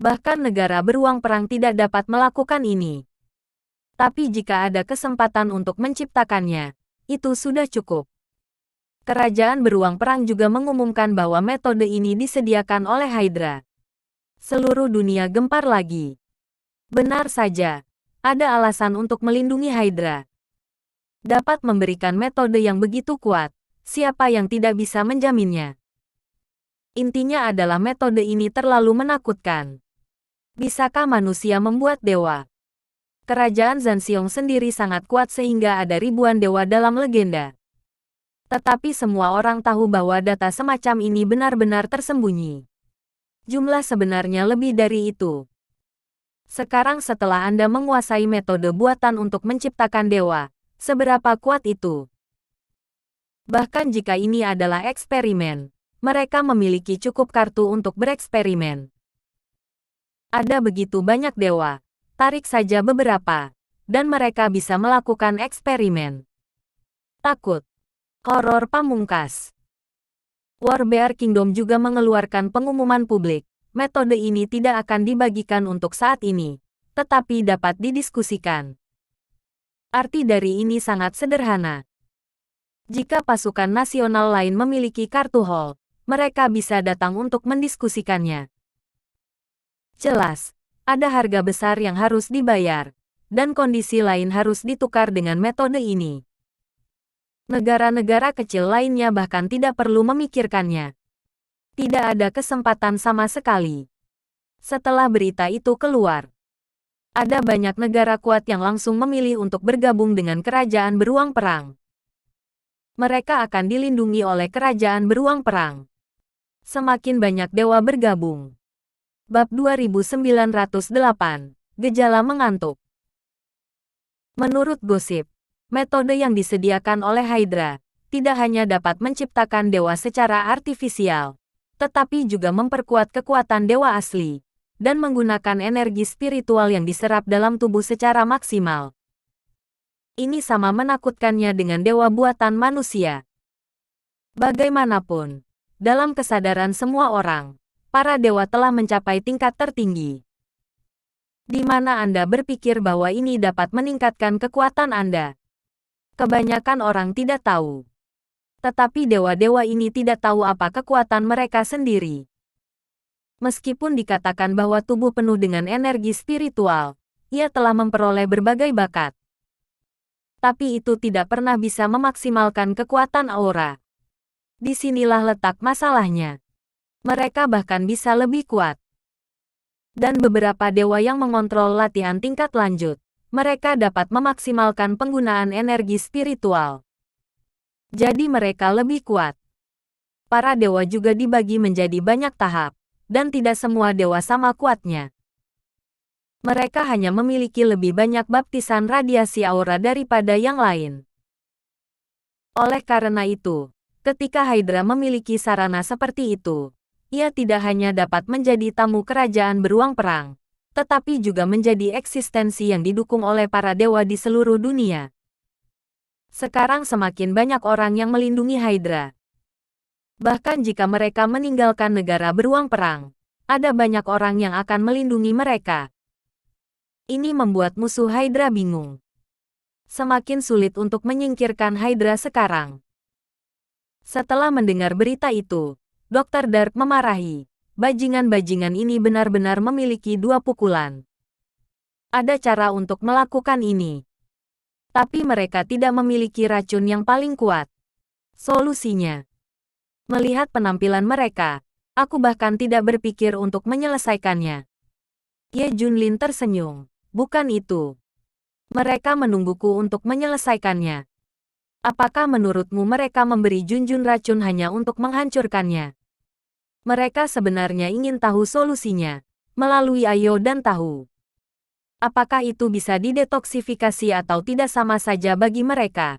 Bahkan negara beruang perang tidak dapat melakukan ini. Tapi jika ada kesempatan untuk menciptakannya, itu sudah cukup. Kerajaan beruang perang juga mengumumkan bahwa metode ini disediakan oleh Hydra. Seluruh dunia gempar lagi. Benar saja, ada alasan untuk melindungi Hydra. Dapat memberikan metode yang begitu kuat, siapa yang tidak bisa menjaminnya? Intinya adalah metode ini terlalu menakutkan. Bisakah manusia membuat dewa? Kerajaan Zanxiong sendiri sangat kuat sehingga ada ribuan dewa dalam legenda. Tetapi semua orang tahu bahwa data semacam ini benar-benar tersembunyi. Jumlah sebenarnya lebih dari itu. Sekarang setelah Anda menguasai metode buatan untuk menciptakan dewa, seberapa kuat itu? Bahkan jika ini adalah eksperimen, mereka memiliki cukup kartu untuk bereksperimen. Ada begitu banyak dewa, tarik saja beberapa, dan mereka bisa melakukan eksperimen. Takut. Horor pamungkas. Warbear Kingdom juga mengeluarkan pengumuman publik. Metode ini tidak akan dibagikan untuk saat ini, tetapi dapat didiskusikan. Arti dari ini sangat sederhana. Jika pasukan nasional lain memiliki kartu hall, mereka bisa datang untuk mendiskusikannya. Jelas, ada harga besar yang harus dibayar, dan kondisi lain harus ditukar dengan metode ini. Negara-negara kecil lainnya bahkan tidak perlu memikirkannya. Tidak ada kesempatan sama sekali. Setelah berita itu keluar, ada banyak negara kuat yang langsung memilih untuk bergabung dengan kerajaan beruang perang. Mereka akan dilindungi oleh kerajaan beruang perang. Semakin banyak dewa bergabung. Bab 2908, Gejala Mengantuk. Menurut gosip, metode yang disediakan oleh Hydra tidak hanya dapat menciptakan dewa secara artifisial, tetapi juga memperkuat kekuatan dewa asli, dan menggunakan energi spiritual yang diserap dalam tubuh secara maksimal. Ini sama menakutkannya dengan dewa buatan manusia. Bagaimanapun, dalam kesadaran semua orang, para dewa telah mencapai tingkat tertinggi. Di mana Anda berpikir bahwa ini dapat meningkatkan kekuatan Anda? Kebanyakan orang tidak tahu. Tetapi dewa-dewa ini tidak tahu apa kekuatan mereka sendiri. Meskipun dikatakan bahwa tubuh penuh dengan energi spiritual, ia telah memperoleh berbagai bakat. Tapi itu tidak pernah bisa memaksimalkan kekuatan aura. Disinilah letak masalahnya. Mereka bahkan bisa lebih kuat. Dan beberapa dewa yang mengontrol latihan tingkat lanjut, mereka dapat memaksimalkan penggunaan energi spiritual. Jadi mereka lebih kuat. Para dewa juga dibagi menjadi banyak tahap, dan tidak semua dewa sama kuatnya. Mereka hanya memiliki lebih banyak baptisan radiasi aura daripada yang lain. Oleh karena itu, ketika Hydra memiliki sarana seperti itu, ia tidak hanya dapat menjadi tamu kerajaan beruang perang, tetapi juga menjadi eksistensi yang didukung oleh para dewa di seluruh dunia. Sekarang semakin banyak orang yang melindungi Hydra. Bahkan jika mereka meninggalkan negara beruang perang, ada banyak orang yang akan melindungi mereka. Ini membuat musuh Hydra bingung. Semakin sulit untuk menyingkirkan Hydra sekarang. Setelah mendengar berita itu, Dr. Dark memarahi. Bajingan-bajingan ini benar-benar memiliki dua pukulan. Ada cara untuk melakukan ini. Tapi mereka tidak memiliki racun yang paling kuat. Solusinya. Melihat penampilan mereka, aku bahkan tidak berpikir untuk menyelesaikannya. Ye Junlin tersenyum. Bukan itu. Mereka menungguku untuk menyelesaikannya. Apakah menurutmu mereka memberi Junjun racun hanya untuk menghancurkannya? Mereka sebenarnya ingin tahu solusinya, melalui ayo dan tahu. Apakah itu bisa didetoksifikasi atau tidak sama saja bagi mereka?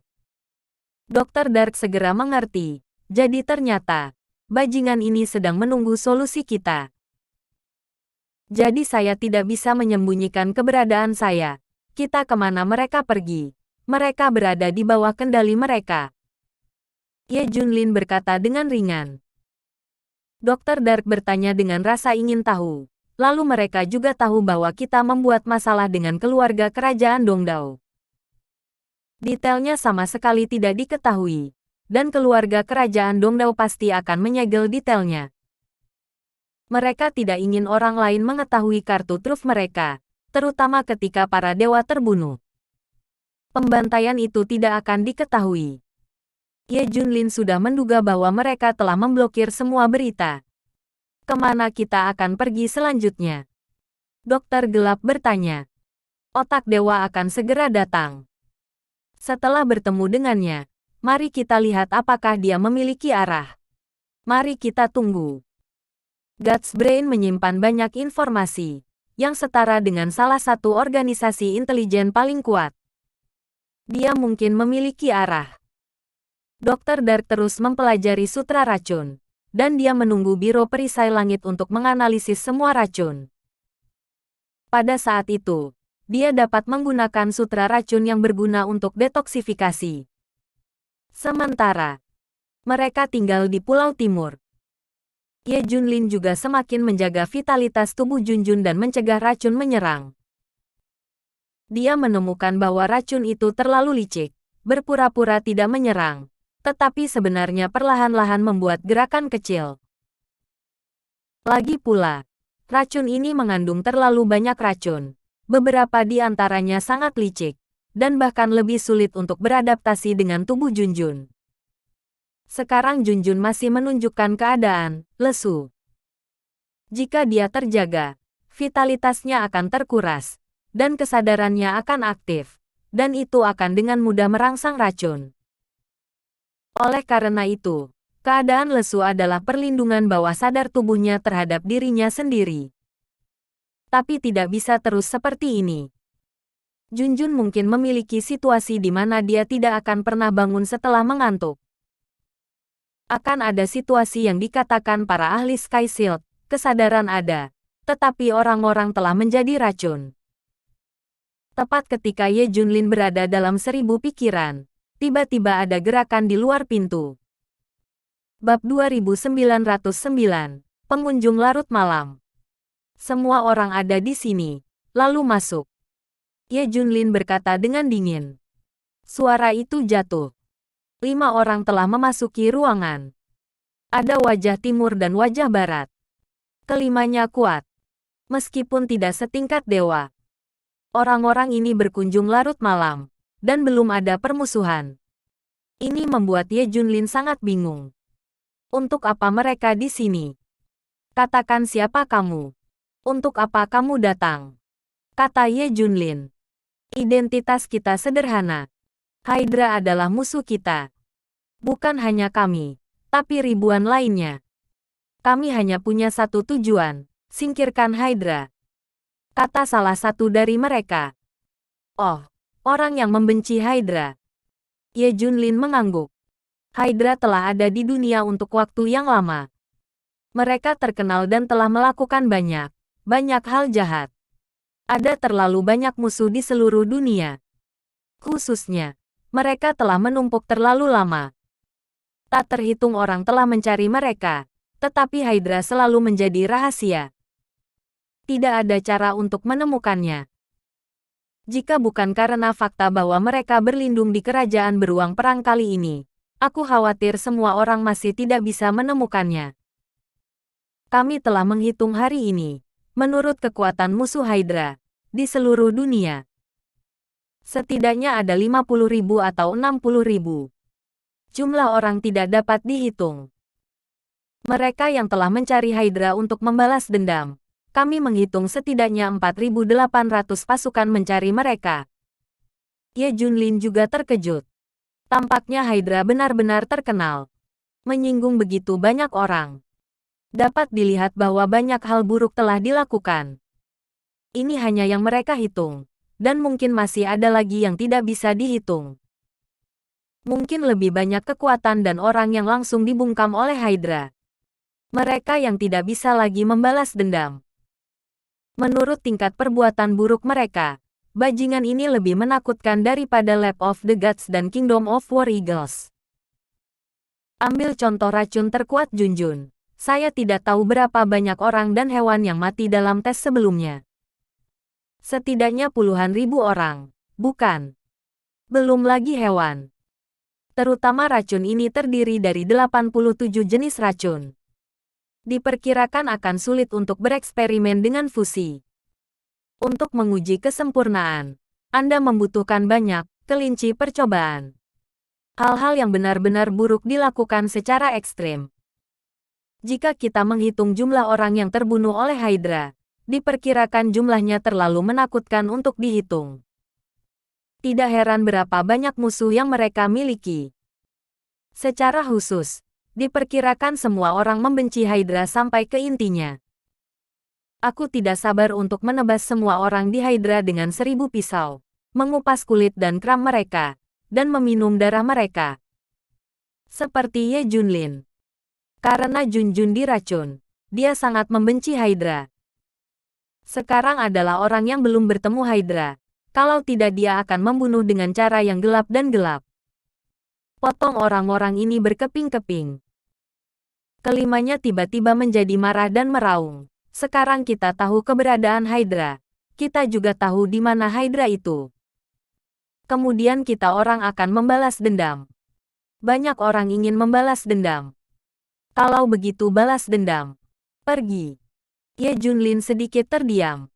Dr. Dark segera mengerti. Jadi ternyata, bajingan ini sedang menunggu solusi kita. Jadi saya tidak bisa menyembunyikan keberadaan saya. Kita kemana mereka pergi? Mereka berada di bawah kendali mereka. Ye Junlin berkata dengan ringan. Dr. Dark bertanya dengan rasa ingin tahu. Lalu mereka juga tahu bahwa kita membuat masalah dengan keluarga kerajaan Dongdao. Detailnya sama sekali tidak diketahui. Dan keluarga kerajaan Dongdao pasti akan menyegel detailnya. Mereka tidak ingin orang lain mengetahui kartu truf mereka, terutama ketika para dewa terbunuh. Pembantaian itu tidak akan diketahui. Ye Junlin sudah menduga bahwa mereka telah memblokir semua berita. Kemana kita akan pergi selanjutnya? Dokter Gelap bertanya. Otak dewa akan segera datang. Setelah bertemu dengannya, mari kita lihat apakah dia memiliki arah. Mari kita tunggu. God's Brain menyimpan banyak informasi, yang setara dengan salah satu organisasi intelijen paling kuat. Dia mungkin memiliki arah. Dr. Dark terus mempelajari sutra racun, dan dia menunggu Biro Perisai Langit untuk menganalisis semua racun. Pada saat itu, dia dapat menggunakan sutra racun yang berguna untuk detoksifikasi. Sementara, mereka tinggal di Pulau Timur. Ye Junlin juga semakin menjaga vitalitas tubuh Junjun dan mencegah racun menyerang. Dia menemukan bahwa racun itu terlalu licik, berpura-pura tidak menyerang, tetapi sebenarnya perlahan-lahan membuat gerakan kecil. Lagi pula, racun ini mengandung terlalu banyak racun. Beberapa di antaranya sangat licik, dan bahkan lebih sulit untuk beradaptasi dengan tubuh Junjun. Sekarang Junjun masih menunjukkan keadaan lesu. Jika dia terjaga, vitalitasnya akan terkuras, dan kesadarannya akan aktif, dan itu akan dengan mudah merangsang racun. Oleh karena itu, keadaan lesu adalah perlindungan bawah sadar tubuhnya terhadap dirinya sendiri. Tapi tidak bisa terus seperti ini. Junjun mungkin memiliki situasi di mana dia tidak akan pernah bangun setelah mengantuk. Akan ada situasi yang dikatakan para ahli Sky Shield, kesadaran ada, tetapi orang-orang telah menjadi racun. Tepat ketika Ye Junlin berada dalam 1000 pikiran, tiba-tiba ada gerakan di luar pintu. Bab 2909, Pengunjung Larut Malam. Semua orang ada di sini, lalu masuk. Ye Junlin berkata dengan dingin. Suara itu jatuh. 5 orang telah memasuki ruangan. Ada wajah timur dan wajah barat. Kelimanya kuat. Meskipun tidak setingkat dewa. Orang-orang ini berkunjung larut malam, dan belum ada permusuhan. Ini membuat Ye Junlin sangat bingung. Untuk apa mereka di sini? Katakan siapa kamu? Untuk apa kamu datang? Kata Ye Junlin. Identitas kita sederhana. Hydra adalah musuh kita. Bukan hanya kami, tapi ribuan lainnya. Kami hanya punya satu tujuan, singkirkan Hydra. Kata salah satu dari mereka. Oh, orang yang membenci Hydra. Ye Junlin mengangguk. Hydra telah ada di dunia untuk waktu yang lama. Mereka terkenal dan telah melakukan banyak hal jahat. Ada terlalu banyak musuh di seluruh dunia. Khususnya, mereka telah menumpuk terlalu lama. Tak terhitung orang telah mencari mereka, tetapi Hydra selalu menjadi rahasia. Tidak ada cara untuk menemukannya. Jika bukan karena fakta bahwa mereka berlindung di kerajaan beruang perang kali ini, aku khawatir semua orang masih tidak bisa menemukannya. Kami telah menghitung hari ini, menurut kekuatan musuh Hydra, di seluruh dunia. Setidaknya ada 50.000 atau 60.000. Jumlah orang tidak dapat dihitung. Mereka yang telah mencari Hydra untuk membalas dendam. Kami menghitung setidaknya 4.800 pasukan mencari mereka. Ye Junlin juga terkejut. Tampaknya Hydra benar-benar terkenal. Menyinggung begitu banyak orang. Dapat dilihat bahwa banyak hal buruk telah dilakukan. Ini hanya yang mereka hitung. Dan mungkin masih ada lagi yang tidak bisa dihitung. Mungkin lebih banyak kekuatan dan orang yang langsung dibungkam oleh Hydra. Mereka yang tidak bisa lagi membalas dendam. Menurut tingkat perbuatan buruk mereka, bajingan ini lebih menakutkan daripada Lab of the Gods dan Kingdom of War Eagles. Ambil contoh racun terkuat Junjun. Saya tidak tahu berapa banyak orang dan hewan yang mati dalam tes sebelumnya. Setidaknya puluhan ribu orang, bukan? Belum lagi hewan. Terutama racun ini terdiri dari 87 jenis racun. Diperkirakan akan sulit untuk bereksperimen dengan fusi. Untuk menguji kesempurnaan, Anda membutuhkan banyak kelinci percobaan. Hal-hal yang benar-benar buruk dilakukan secara ekstrem. Jika kita menghitung jumlah orang yang terbunuh oleh Hydra, diperkirakan jumlahnya terlalu menakutkan untuk dihitung. Tidak heran berapa banyak musuh yang mereka miliki. Secara khusus, diperkirakan semua orang membenci Hydra sampai ke intinya. Aku tidak sabar untuk menebas semua orang di Hydra dengan 1000 pisau, mengupas kulit dan kram mereka, dan meminum darah mereka. Seperti Ye Junlin. Karena Junjun diracun, dia sangat membenci Hydra. Sekarang adalah orang yang belum bertemu Hydra. Kalau tidak dia akan membunuh dengan cara yang gelap dan gelap. Potong orang-orang ini berkeping-keping. Kelimanya tiba-tiba menjadi marah dan meraung. Sekarang kita tahu keberadaan Hydra. Kita juga tahu di mana Hydra itu. Kemudian kita orang akan membalas dendam. Banyak orang ingin membalas dendam. Kalau begitu balas dendam. Pergi. Ye Junlin sedikit terdiam.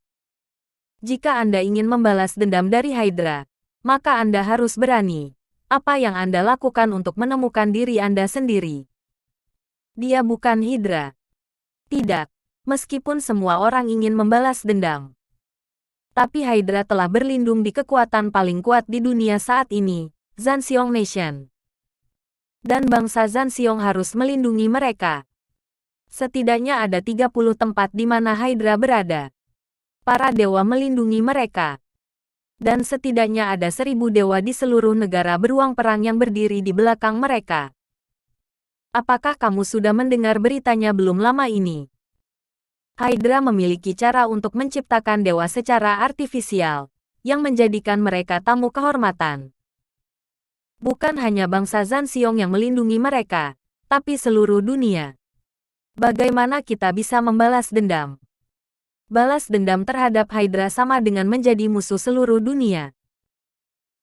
Jika Anda ingin membalas dendam dari Hydra, maka Anda harus berani. Apa yang Anda lakukan untuk menemukan diri Anda sendiri? Dia bukan Hydra. Tidak. Meskipun semua orang ingin membalas dendam. Tapi Hydra telah berlindung di kekuatan paling kuat di dunia saat ini, Zanxiong Nation. Dan bangsa Zanxiong harus melindungi mereka. Setidaknya ada 30 tempat di mana Hydra berada. Para dewa melindungi mereka. Dan setidaknya ada 1000 dewa di seluruh negara beruang perang yang berdiri di belakang mereka. Apakah kamu sudah mendengar beritanya belum lama ini? Hydra memiliki cara untuk menciptakan dewa secara artifisial, yang menjadikan mereka tamu kehormatan. Bukan hanya bangsa Zanxiong yang melindungi mereka, tapi seluruh dunia. Bagaimana kita bisa membalas dendam? Balas dendam terhadap Hydra sama dengan menjadi musuh seluruh dunia.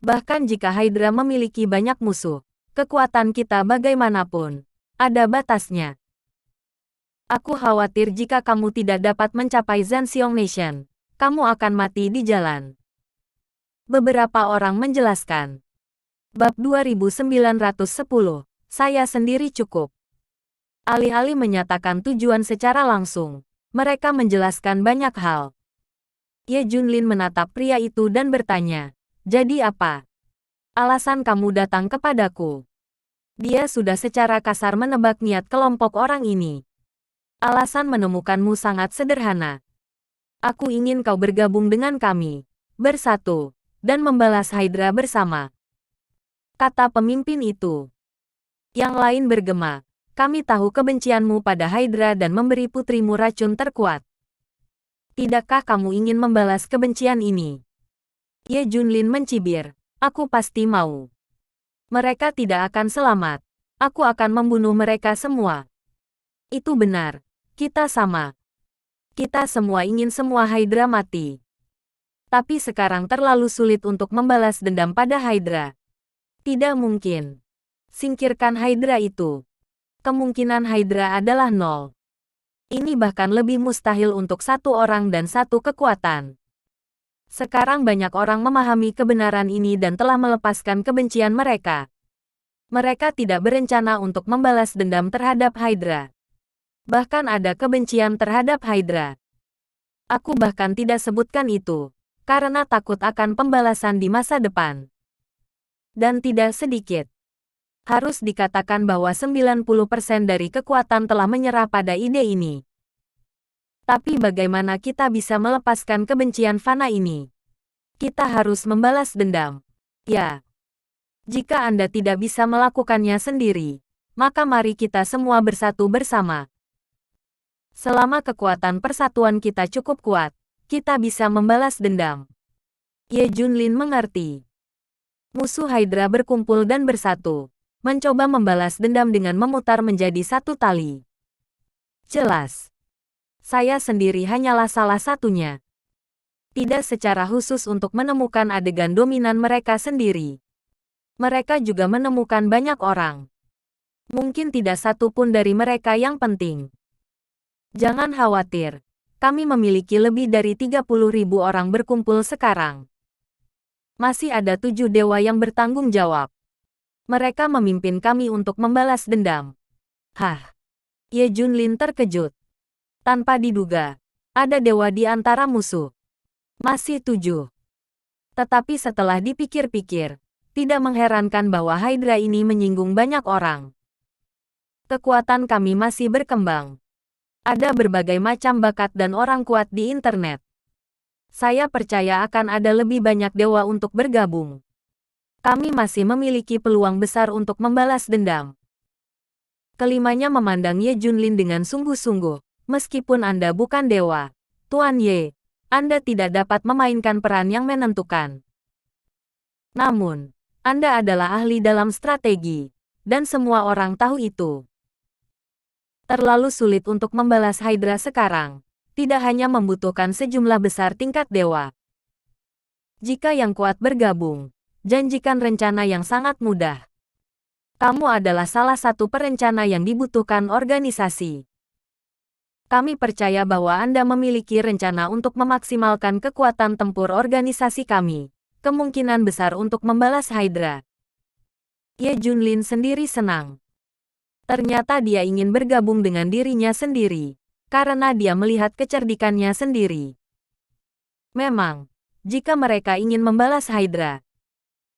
Bahkan jika Hydra memiliki banyak musuh, kekuatan kita bagaimanapun ada batasnya. Aku khawatir jika kamu tidak dapat mencapai Zanxiong Nation, kamu akan mati di jalan. Beberapa orang menjelaskan. Bab 2910, saya sendiri cukup. Alih-alih menyatakan tujuan secara langsung, mereka menjelaskan banyak hal. Ye Junlin menatap pria itu dan bertanya, jadi apa? Alasan kamu datang kepadaku? Dia sudah secara kasar menebak niat kelompok orang ini. Alasan menemukanmu sangat sederhana. Aku ingin kau bergabung dengan kami, bersatu, dan membalas Hydra bersama. Kata pemimpin itu. Yang lain bergema, kami tahu kebencianmu pada Hydra dan memberi putrimu racun terkuat. Tidakkah kamu ingin membalas kebencian ini? Ye Junlin mencibir, aku pasti mau. Mereka tidak akan selamat. Aku akan membunuh mereka semua. Itu benar. Kita sama. Kita semua ingin semua Hydra mati. Tapi sekarang terlalu sulit untuk membalas dendam pada Hydra. Tidak mungkin. Singkirkan Hydra itu. Kemungkinan Hydra adalah 0. Ini bahkan lebih mustahil untuk satu orang dan satu kekuatan. Sekarang banyak orang memahami kebenaran ini dan telah melepaskan kebencian mereka. Mereka tidak berencana untuk membalas dendam terhadap Hydra. Bahkan ada kebencian terhadap Hydra. Aku bahkan tidak sebutkan itu, karena takut akan pembalasan di masa depan. Dan tidak sedikit. Harus dikatakan bahwa 90% dari kekuatan telah menyerah pada ide ini. Tapi bagaimana kita bisa melepaskan kebencian fana ini? Kita harus membalas dendam. Ya. Jika Anda tidak bisa melakukannya sendiri, maka mari kita semua bersatu bersama. Selama kekuatan persatuan kita cukup kuat, kita bisa membalas dendam. Ye Junlin mengerti. Musuh Hydra berkumpul dan bersatu, mencoba membalas dendam dengan memutar menjadi satu tali. Jelas. Saya sendiri hanyalah salah satunya. Tidak secara khusus untuk menemukan adegan dominan mereka sendiri. Mereka juga menemukan banyak orang. Mungkin tidak satu pun dari mereka yang penting. Jangan khawatir, kami memiliki lebih dari 30.000 orang berkumpul sekarang. Masih ada 7 dewa yang bertanggung jawab. Mereka memimpin kami untuk membalas dendam. Hah? Ye Junlin terkejut. Tanpa diduga, ada dewa di antara musuh. Masih 7. Tetapi setelah dipikir-pikir, tidak mengherankan bahwa Hydra ini menyinggung banyak orang. Kekuatan kami masih berkembang. Ada berbagai macam bakat dan orang kuat di internet. Saya percaya akan ada lebih banyak dewa untuk bergabung. Kami masih memiliki peluang besar untuk membalas dendam. Kelimanya memandang Ye Junlin dengan sungguh-sungguh. Meskipun Anda bukan dewa, Tuan Ye, Anda tidak dapat memainkan peran yang menentukan. Namun, Anda adalah ahli dalam strategi, dan semua orang tahu itu. Terlalu sulit untuk membalas Hydra sekarang. Tidak hanya membutuhkan sejumlah besar tingkat dewa. Jika yang kuat bergabung, janjikan rencana yang sangat mudah. Kamu adalah salah satu perencana yang dibutuhkan organisasi. Kami percaya bahwa Anda memiliki rencana untuk memaksimalkan kekuatan tempur organisasi kami. Kemungkinan besar untuk membalas Hydra. Ye Junlin sendiri senang. Ternyata dia ingin bergabung dengan dirinya sendiri, karena dia melihat kecerdikannya sendiri. Memang, jika mereka ingin membalas Hydra,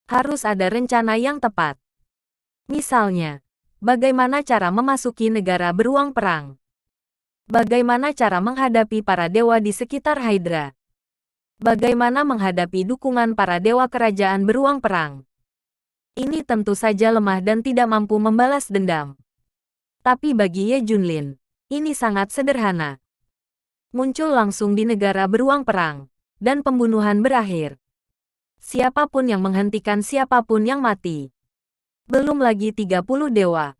harus ada rencana yang tepat. Misalnya, bagaimana cara memasuki negara beruang perang? Bagaimana cara menghadapi para dewa di sekitar Hydra? Bagaimana menghadapi dukungan para dewa kerajaan beruang perang? Ini tentu saja lemah dan tidak mampu membalas dendam. Tapi bagi Ye Junlin, ini sangat sederhana. Muncul langsung di negara beruang perang, dan pembunuhan berakhir. Siapapun yang menghentikan siapapun yang mati. Belum lagi 30 dewa.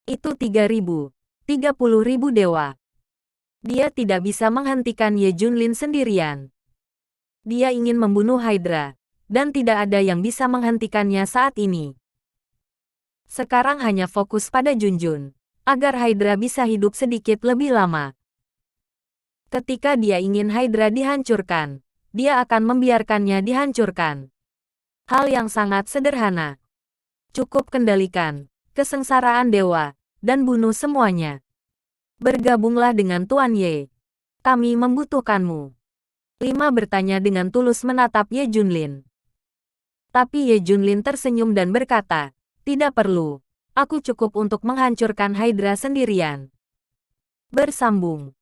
Itu 3.000. 30.000 dewa. Dia tidak bisa menghentikan Ye Junlin sendirian. Dia ingin membunuh Hydra. Dan tidak ada yang bisa menghentikannya saat ini. Sekarang hanya fokus pada Junjun. Agar Hydra bisa hidup sedikit lebih lama. Ketika dia ingin Hydra dihancurkan, dia akan membiarkannya dihancurkan. Hal yang sangat sederhana. Cukup kendalikan kesengsaraan dewa, dan bunuh semuanya. Bergabunglah dengan Tuan Ye. Kami membutuhkanmu. 5 bertanya dengan tulus menatap Ye Junlin. Tapi Ye Junlin tersenyum dan berkata, tidak perlu. Aku cukup untuk menghancurkan Hydra sendirian. Bersambung.